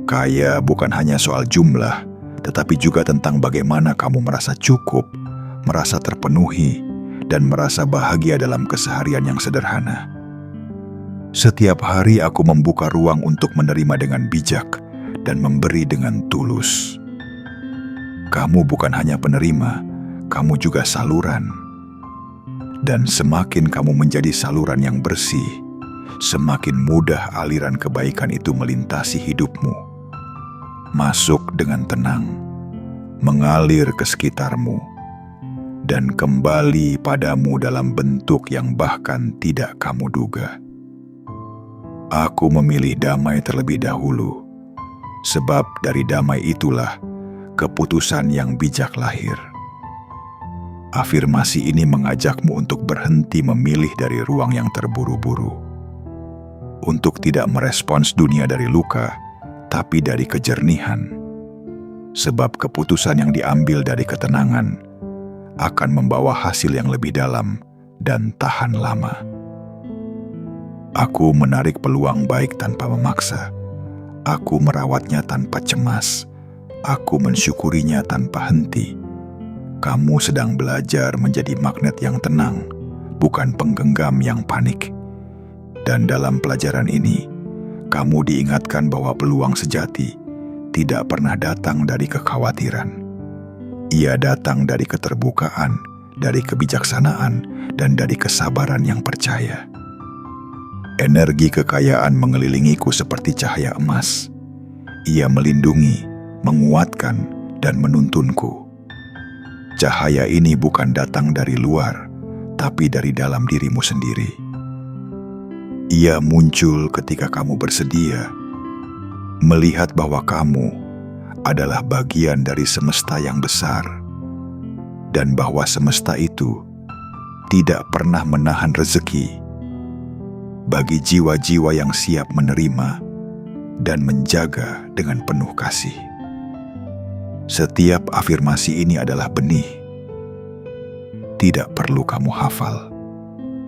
Kaya bukan hanya soal jumlah, tetapi juga tentang bagaimana kamu merasa cukup, merasa terpenuhi, dan merasa bahagia dalam keseharian yang sederhana. Setiap hari aku membuka ruang untuk menerima dengan bijak dan memberi dengan tulus. Kamu bukan hanya penerima, kamu juga saluran. Dan semakin kamu menjadi saluran yang bersih, semakin mudah aliran kebaikan itu melintasi hidupmu. Masuk dengan tenang, mengalir ke sekitarmu, dan kembali padamu dalam bentuk yang bahkan tidak kamu duga. Aku memilih damai terlebih dahulu, sebab dari damai itulah keputusan yang bijak lahir. Afirmasi ini mengajakmu untuk berhenti memilih dari ruang yang terburu-buru, untuk tidak merespons dunia dari luka, tapi dari kejernihan. Sebab keputusan yang diambil dari ketenangan akan membawa hasil yang lebih dalam dan tahan lama. Aku menarik peluang baik tanpa memaksa. Aku merawatnya tanpa cemas. Aku mensyukurinya tanpa henti. Kamu sedang belajar menjadi magnet yang tenang, bukan penggenggam yang panik. Dan dalam pelajaran ini, kamu diingatkan bahwa peluang sejati tidak pernah datang dari kekhawatiran. Ia datang dari keterbukaan, dari kebijaksanaan, dan dari kesabaran yang percaya. Energi kekayaan mengelilingiku seperti cahaya emas. Ia melindungi, menguatkan, dan menuntunku. Cahaya ini bukan datang dari luar, tapi dari dalam dirimu sendiri. Ia muncul ketika kamu bersedia, melihat bahwa kamu adalah bagian dari semesta yang besar, dan bahwa semesta itu tidak pernah menahan rezeki bagi jiwa-jiwa yang siap menerima dan menjaga dengan penuh kasih. Setiap afirmasi ini adalah benih. Tidak perlu kamu hafal,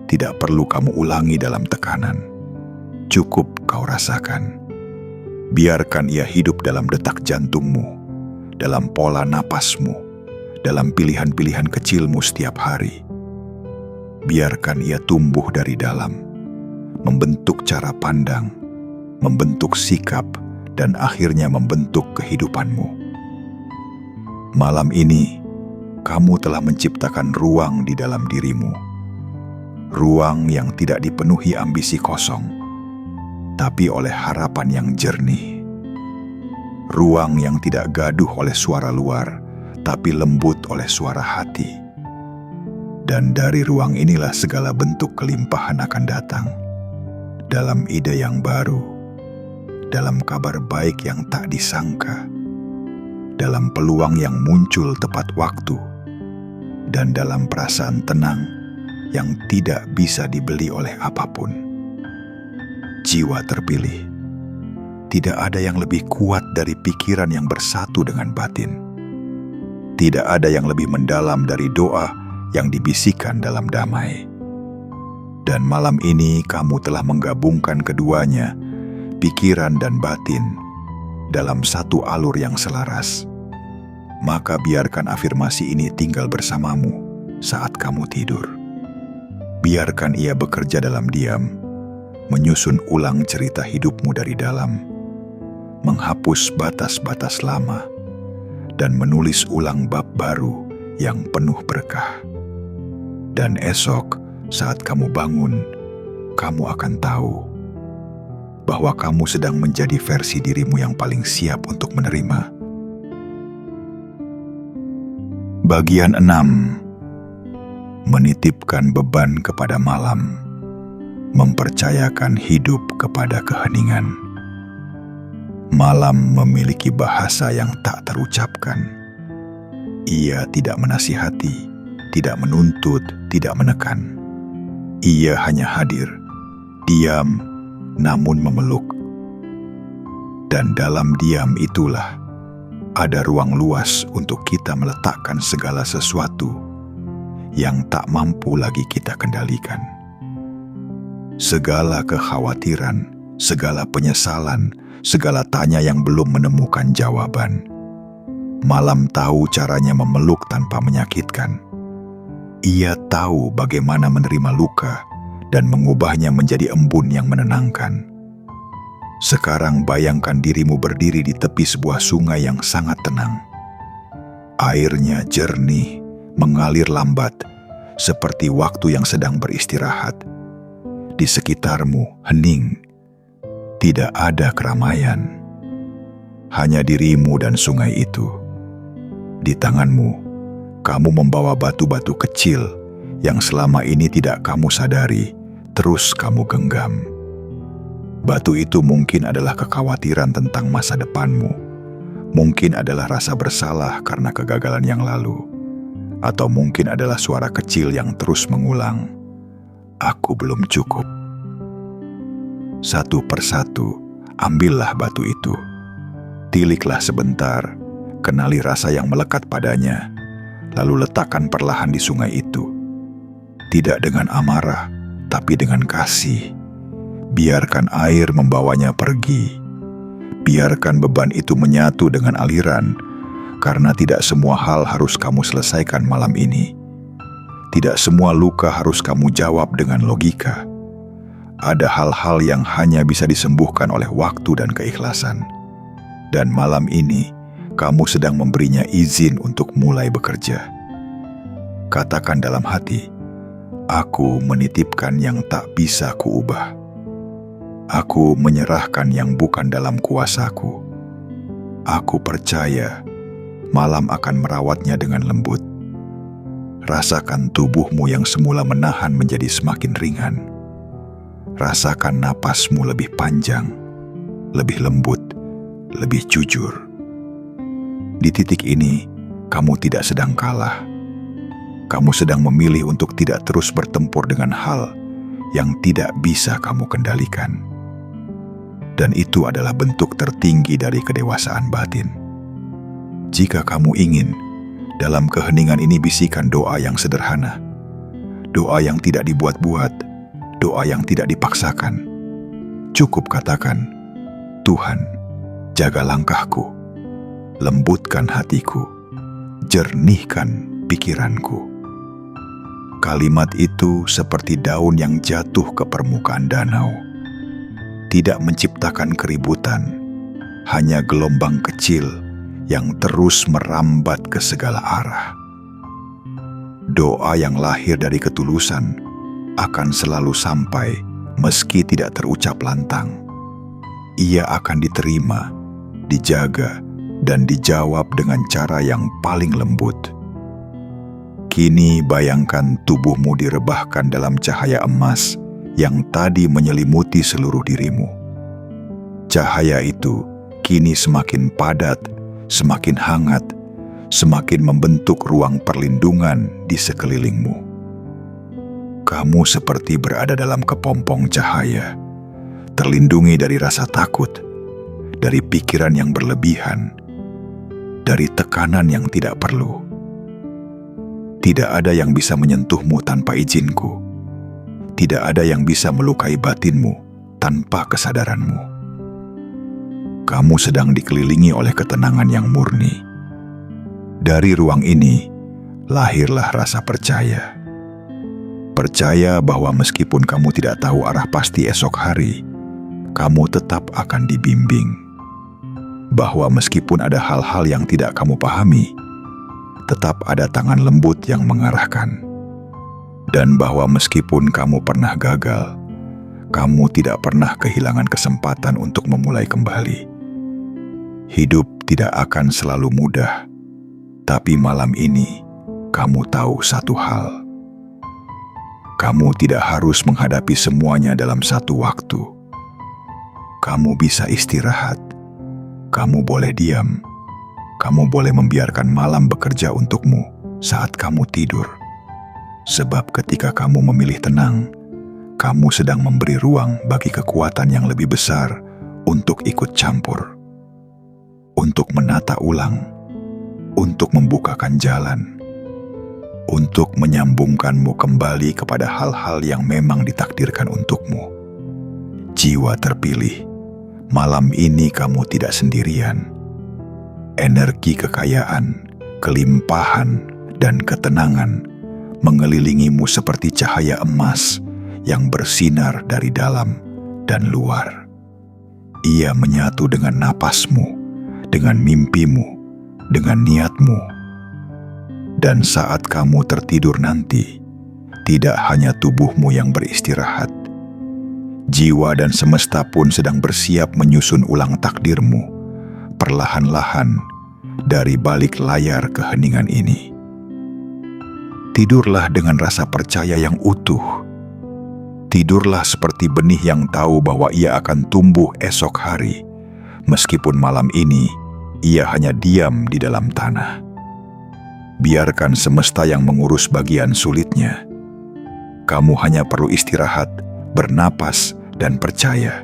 tidak perlu kamu ulangi dalam tekanan. Cukup kau rasakan. Biarkan ia hidup dalam detak jantungmu, dalam pola napasmu, dalam pilihan-pilihan kecilmu setiap hari. Biarkan ia tumbuh dari dalam, membentuk cara pandang, membentuk sikap, dan akhirnya membentuk kehidupanmu. Malam ini, kamu telah menciptakan ruang di dalam dirimu. Ruang yang tidak dipenuhi ambisi kosong, tapi oleh harapan yang jernih. Ruang yang tidak gaduh oleh suara luar, tapi lembut oleh suara hati. Dan dari ruang inilah segala bentuk kelimpahan akan datang. Dalam ide yang baru, dalam kabar baik yang tak disangka, dalam peluang yang muncul tepat waktu, dan dalam perasaan tenang yang tidak bisa dibeli oleh apapun. Jiwa terpilih. Tidak ada yang lebih kuat dari pikiran yang bersatu dengan batin. Tidak ada yang lebih mendalam dari doa yang dibisikkan dalam damai. Dan malam ini kamu telah menggabungkan keduanya, pikiran dan batin, dalam satu alur yang selaras. Maka biarkan afirmasi ini tinggal bersamamu saat kamu tidur. Biarkan ia bekerja dalam diam, menyusun ulang cerita hidupmu dari dalam, menghapus batas-batas lama, dan menulis ulang bab baru yang penuh berkah. Dan esok saat kamu bangun, kamu akan tahu bahwa kamu sedang menjadi versi dirimu yang paling siap untuk menerima. Bagian 6. Menitipkan beban kepada malam, mempercayakan hidup kepada keheningan. Malam memiliki bahasa yang tak terucapkan. Ia tidak menasihati, tidak menuntut, tidak menekan. Ia hanya hadir, diam, namun memeluk. Dan dalam diam itulah ada ruang luas untuk kita meletakkan segala sesuatu yang tak mampu lagi kita kendalikan. Segala kekhawatiran, segala penyesalan, segala tanya yang belum menemukan jawaban. Malam tahu caranya memeluk tanpa menyakitkan. Ia tahu bagaimana menerima luka dan mengubahnya menjadi embun yang menenangkan. Sekarang bayangkan dirimu berdiri di tepi sebuah sungai yang sangat tenang. Airnya jernih, mengalir lambat, seperti waktu yang sedang beristirahat. Di sekitarmu hening, tidak ada keramaian. Hanya dirimu dan sungai itu. Di tanganmu, kamu membawa batu-batu kecil yang selama ini tidak kamu sadari, terus kamu genggam. Batu itu mungkin adalah kekhawatiran tentang masa depanmu, mungkin adalah rasa bersalah karena kegagalan yang lalu, atau mungkin adalah suara kecil yang terus mengulang, "Aku belum cukup." Satu persatu, ambillah batu itu. Tiliklah sebentar, kenali rasa yang melekat padanya, lalu letakkan perlahan di sungai itu. Tidak dengan amarah, tapi dengan kasih. Biarkan air membawanya pergi. Biarkan beban itu menyatu dengan aliran, karena tidak semua hal harus kamu selesaikan malam ini. Tidak semua luka harus kamu jawab dengan logika. Ada hal-hal yang hanya bisa disembuhkan oleh waktu dan keikhlasan. Dan malam ini, kamu sedang memberinya izin untuk mulai bekerja. Katakan dalam hati, "Aku menitipkan yang tak bisa kuubah. Aku menyerahkan yang bukan dalam kuasaku. Aku percaya malam akan merawatnya dengan lembut." Rasakan tubuhmu yang semula menahan menjadi semakin ringan. Rasakan napasmu lebih panjang, lebih lembut, lebih jujur. Di titik ini, kamu tidak sedang kalah. Kamu sedang memilih untuk tidak terus bertempur dengan hal yang tidak bisa kamu kendalikan. Dan itu adalah bentuk tertinggi dari kedewasaan batin. Jika kamu ingin, dalam keheningan ini bisikan doa yang sederhana. Doa yang tidak dibuat-buat, doa yang tidak dipaksakan. Cukup katakan, "Tuhan, jaga langkahku, lembutkan hatiku, jernihkan pikiranku. Kalimat itu seperti daun yang jatuh ke permukaan danau. Tidak menciptakan keributan, hanya gelombang kecil yang terus merambat ke segala arah. Doa yang lahir dari ketulusan akan selalu sampai meski tidak terucap lantang. Ia akan diterima, dijaga, dan dijawab dengan cara yang paling lembut. Kini bayangkan tubuhmu direbahkan dalam cahaya emas yang tadi menyelimuti seluruh dirimu. Cahaya itu kini semakin padat, semakin hangat, semakin membentuk ruang perlindungan di sekelilingmu. Kamu seperti berada dalam kepompong cahaya, terlindungi dari rasa takut, dari pikiran yang berlebihan, dari tekanan yang tidak perlu. Tidak ada yang bisa menyentuhmu tanpa izinku. Tidak ada yang bisa melukai batinmu tanpa kesadaranmu. Kamu sedang dikelilingi oleh ketenangan yang murni. Dari ruang ini, lahirlah rasa percaya. Percaya bahwa meskipun kamu tidak tahu arah pasti esok hari, kamu tetap akan dibimbing. Bahwa meskipun ada hal-hal yang tidak kamu pahami, tetap ada tangan lembut yang mengarahkan. Dan bahwa meskipun kamu pernah gagal, kamu tidak pernah kehilangan kesempatan untuk memulai kembali. Hidup tidak akan selalu mudah, tapi malam ini kamu tahu satu hal. Kamu tidak harus menghadapi semuanya dalam satu waktu. Kamu bisa istirahat, kamu boleh diam, kamu boleh membiarkan malam bekerja untukmu saat kamu tidur. Sebab ketika kamu memilih tenang, kamu sedang memberi ruang bagi kekuatan yang lebih besar untuk ikut campur. Untuk menata ulang, untuk membukakan jalan, untuk menyambungkanmu kembali kepada hal-hal yang memang ditakdirkan untukmu. Jiwa terpilih, malam ini kamu tidak sendirian. Energi kekayaan, kelimpahan, dan ketenangan mengelilingimu seperti cahaya emas yang bersinar dari dalam dan luar. Ia menyatu dengan napasmu, dengan mimpimu, dengan niatmu. Dan saat kamu tertidur nanti, tidak hanya tubuhmu yang beristirahat, jiwa dan semesta pun sedang bersiap menyusun ulang takdirmu, perlahan-lahan dari balik layar keheningan ini. Tidurlah dengan rasa percaya yang utuh. Tidurlah seperti benih yang tahu bahwa ia akan tumbuh esok hari, meskipun malam ini ia hanya diam di dalam tanah. Biarkan semesta yang mengurus bagian sulitnya. Kamu hanya perlu istirahat, bernapas, dan percaya,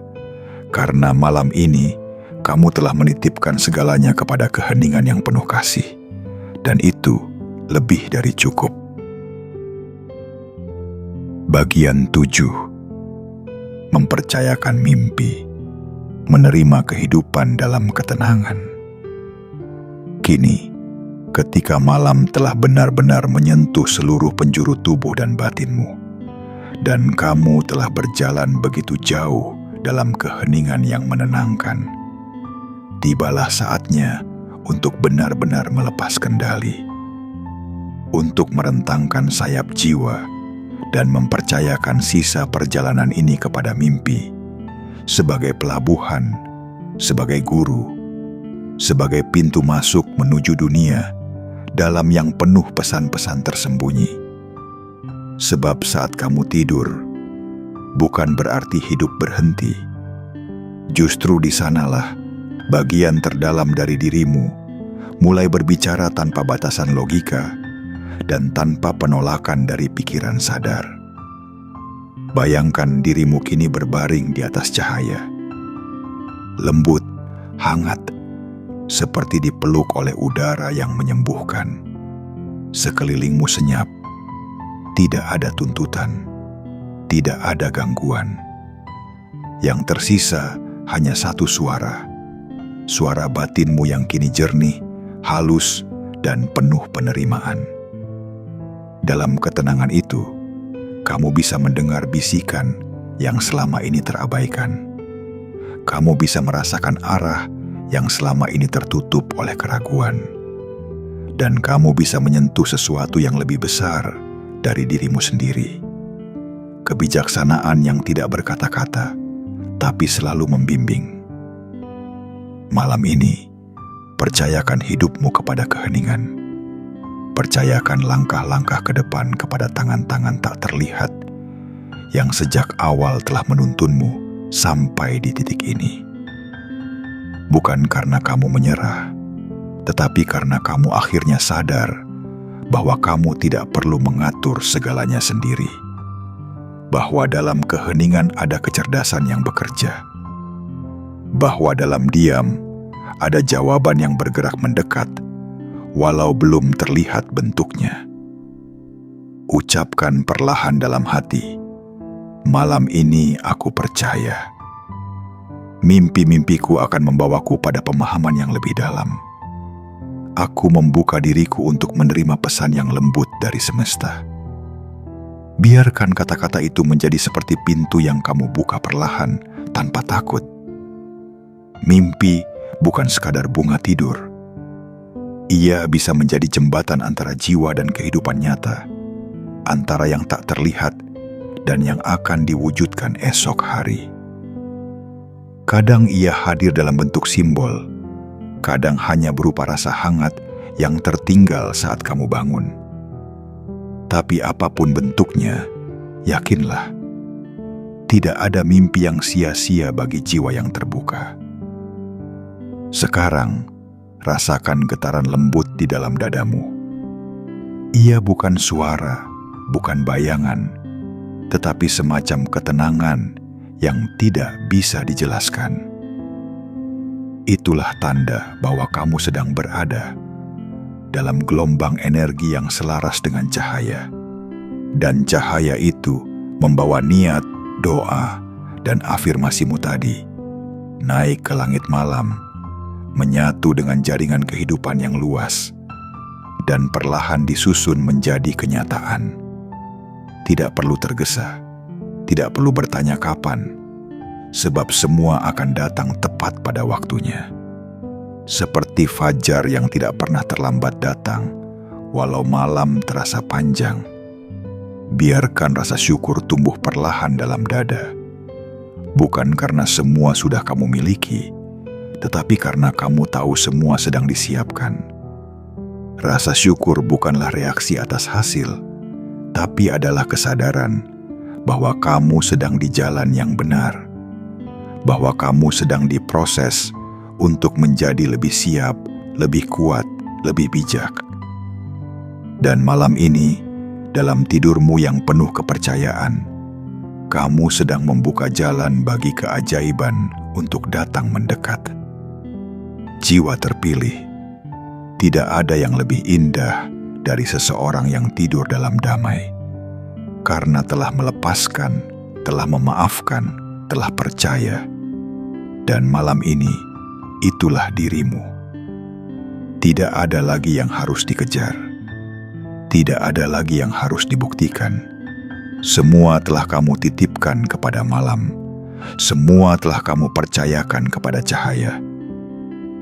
karena malam ini kamu telah menitipkan segalanya kepada keheningan yang penuh kasih, dan itu lebih dari cukup. Bagian 7. Mempercayakan mimpi, menerima kehidupan dalam ketenangan. Kini, ketika malam telah benar-benar menyentuh seluruh penjuru tubuh dan batinmu, dan kamu telah berjalan begitu jauh dalam keheningan yang menenangkan, tibalah saatnya untuk benar-benar melepas kendali, untuk merentangkan sayap jiwa dan mempercayakan sisa perjalanan ini kepada mimpi, sebagai pelabuhan, sebagai guru, sebagai pintu masuk menuju dunia dalam yang penuh pesan-pesan tersembunyi. Sebab saat kamu tidur, bukan berarti hidup berhenti. Justru di sanalah bagian terdalam dari dirimu mulai berbicara tanpa batasan logika dan tanpa penolakan dari pikiran sadar. Bayangkan dirimu kini berbaring di atas cahaya. Lembut, hangat, seperti dipeluk oleh udara yang menyembuhkan. Sekelilingmu senyap. Tidak ada tuntutan, tidak ada gangguan. Yang tersisa hanya satu suara. Suara batinmu yang kini jernih, halus, dan penuh penerimaan. Dalam ketenangan itu, kamu bisa mendengar bisikan yang selama ini terabaikan. Kamu bisa merasakan arah yang selama ini tertutup oleh keraguan. Dan kamu bisa menyentuh sesuatu yang lebih besar dari dirimu sendiri. Kebijaksanaan yang tidak berkata-kata, tapi selalu membimbing. Malam ini, percayakan hidupmu kepada keheningan. Percayakan langkah-langkah ke depan kepada tangan-tangan tak terlihat yang sejak awal telah menuntunmu sampai di titik ini. Bukan karena kamu menyerah, tetapi karena kamu akhirnya sadar bahwa kamu tidak perlu mengatur segalanya sendiri. Bahwa dalam keheningan ada kecerdasan yang bekerja. Bahwa dalam diam ada jawaban yang bergerak mendekat, walau belum terlihat bentuknya. Ucapkan perlahan dalam hati, malam ini aku percaya. Mimpi-mimpiku akan membawaku pada pemahaman yang lebih dalam. Aku membuka diriku untuk menerima pesan yang lembut dari semesta. Biarkan kata-kata itu menjadi seperti pintu yang kamu buka perlahan tanpa takut. Mimpi bukan sekadar bunga tidur. Ia bisa menjadi jembatan antara jiwa dan kehidupan nyata, antara yang tak terlihat dan yang akan diwujudkan esok hari. Kadang ia hadir dalam bentuk simbol, kadang hanya berupa rasa hangat yang tertinggal saat kamu bangun. Tapi apapun bentuknya, yakinlah, tidak ada mimpi yang sia-sia bagi jiwa yang terbuka. Sekarang, rasakan getaran lembut di dalam dadamu. Ia bukan suara, bukan bayangan, tetapi semacam ketenangan yang tidak bisa dijelaskan. Itulah tanda bahwa kamu sedang berada dalam gelombang energi yang selaras dengan cahaya. Dan cahaya itu membawa niat, doa, dan afirmasimu tadi naik ke langit malam, menyatu dengan jaringan kehidupan yang luas, dan perlahan disusun menjadi kenyataan. Tidak perlu tergesa, tidak perlu bertanya kapan, sebab semua akan datang tepat pada waktunya. Seperti fajar yang tidak pernah terlambat datang, walau malam terasa panjang. Biarkan rasa syukur tumbuh perlahan dalam dada, bukan karena semua sudah kamu miliki, tetapi karena kamu tahu semua sedang disiapkan. Rasa syukur bukanlah reaksi atas hasil, tapi adalah kesadaran bahwa kamu sedang di jalan yang benar, bahwa kamu sedang diproses untuk menjadi lebih siap, lebih kuat, lebih bijak. Dan malam ini, dalam tidurmu yang penuh kepercayaan, kamu sedang membuka jalan bagi keajaiban untuk datang mendekat. Jiwa terpilih, tidak ada yang lebih indah dari seseorang yang tidur dalam damai, karena telah melepaskan, telah memaafkan, telah percaya. Dan malam ini, itulah dirimu. Tidak ada lagi yang harus dikejar. Tidak ada lagi yang harus dibuktikan. Semua telah kamu titipkan kepada malam. Semua telah kamu percayakan kepada cahaya.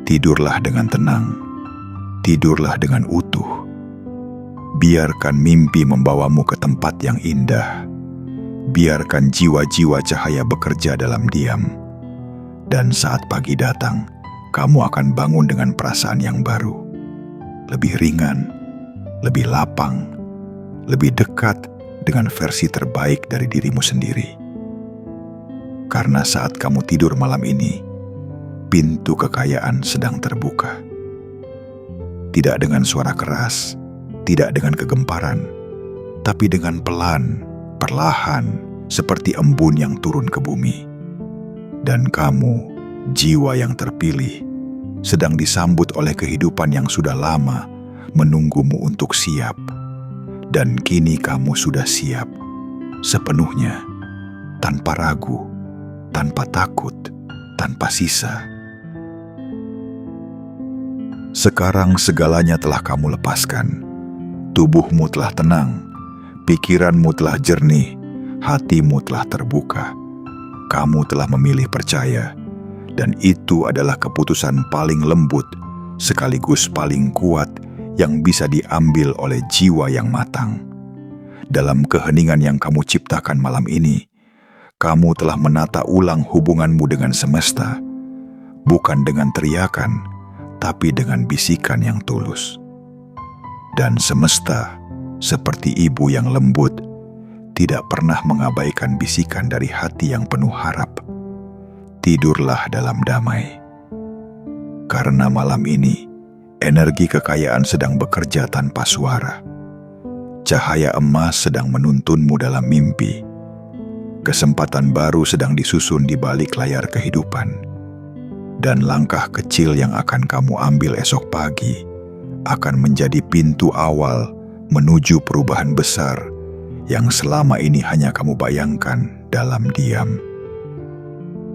Tidurlah dengan tenang. Tidurlah dengan utuh. Biarkan mimpi membawamu ke tempat yang indah. Biarkan jiwa-jiwa cahaya bekerja dalam diam. Dan saat pagi datang, kamu akan bangun dengan perasaan yang baru. Lebih ringan, lebih lapang, lebih dekat dengan versi terbaik dari dirimu sendiri. Karena saat kamu tidur malam ini, pintu kekayaan sedang terbuka. Tidak dengan suara keras, tidak dengan kegemparan, tapi dengan pelan, perlahan, seperti embun yang turun ke bumi. Dan kamu, jiwa yang terpilih, sedang disambut oleh kehidupan yang sudah lama menunggumu untuk siap. Dan kini kamu sudah siap, sepenuhnya, tanpa ragu, tanpa takut, tanpa sisa. Sekarang segalanya telah kamu lepaskan. Tubuhmu telah tenang, pikiranmu telah jernih, hatimu telah terbuka. Kamu telah memilih percaya, dan itu adalah keputusan paling lembut sekaligus paling kuat yang bisa diambil oleh jiwa yang matang. Dalam keheningan yang kamu ciptakan malam ini, kamu telah menata ulang hubunganmu dengan semesta, bukan dengan teriakan, tapi dengan bisikan yang tulus. Dan semesta, seperti ibu yang lembut, tidak pernah mengabaikan bisikan dari hati yang penuh harap. Tidurlah dalam damai. Karena malam ini, energi kekayaan sedang bekerja tanpa suara. Cahaya emas sedang menuntunmu dalam mimpi. Kesempatan baru sedang disusun di balik layar kehidupan. Dan langkah kecil yang akan kamu ambil esok pagi akan menjadi pintu awal menuju perubahan besar yang selama ini hanya kamu bayangkan dalam diam.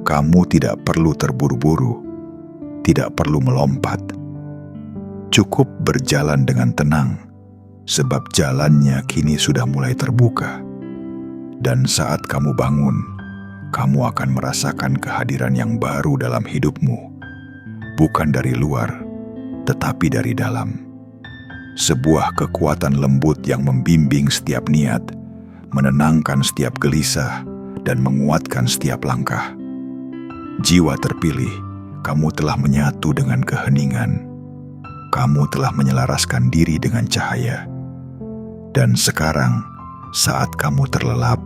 Kamu tidak perlu terburu-buru, tidak perlu melompat. Cukup berjalan dengan tenang, sebab jalannya kini sudah mulai terbuka. Dan saat kamu bangun, kamu akan merasakan kehadiran yang baru dalam hidupmu, bukan dari luar, tetapi dari dalam. Sebuah kekuatan lembut yang membimbing setiap niat, menenangkan setiap gelisah, dan menguatkan setiap langkah. Jiwa terpilih, kamu telah menyatu dengan keheningan. Kamu telah menyelaraskan diri dengan cahaya. Dan sekarang, saat kamu terlelap,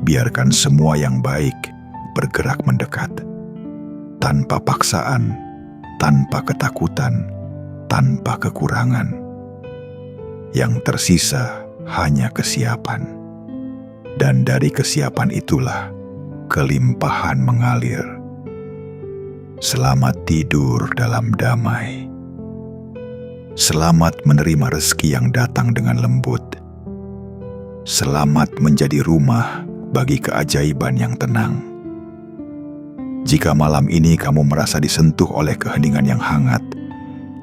biarkan semua yang baik bergerak mendekat. Tanpa paksaan, tanpa ketakutan, tanpa kekurangan. Yang tersisa hanya kesiapan. Dan dari kesiapan itulah kelimpahan mengalir. Selamat tidur dalam damai. Selamat menerima rezeki yang datang dengan lembut. Selamat menjadi rumah bagi keajaiban yang tenang. Jika malam ini kamu merasa disentuh oleh keheningan yang hangat,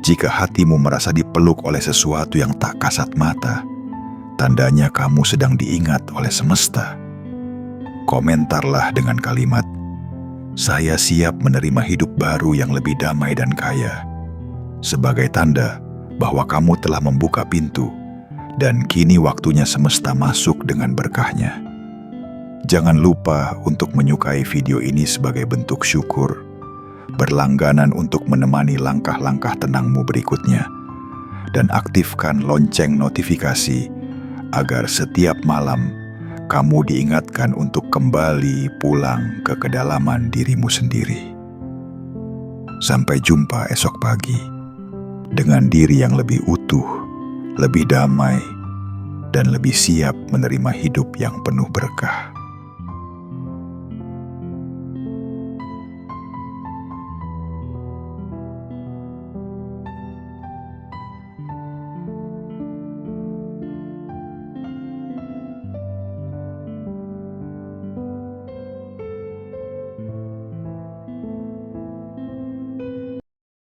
jika hatimu merasa dipeluk oleh sesuatu yang tak kasat mata, tandanya kamu sedang diingat oleh semesta. Komentarlah dengan kalimat, "Saya siap menerima hidup baru yang lebih damai dan kaya," sebagai tanda bahwa kamu telah membuka pintu, dan kini waktunya semesta masuk dengan berkahnya. Jangan lupa untuk menyukai video ini sebagai bentuk syukur, berlangganan untuk menemani langkah-langkah tenangmu berikutnya, dan aktifkan lonceng notifikasi agar setiap malam kamu diingatkan untuk kembali pulang ke kedalaman dirimu sendiri. Sampai jumpa esok pagi dengan diri yang lebih utuh, lebih damai, dan lebih siap menerima hidup yang penuh berkah.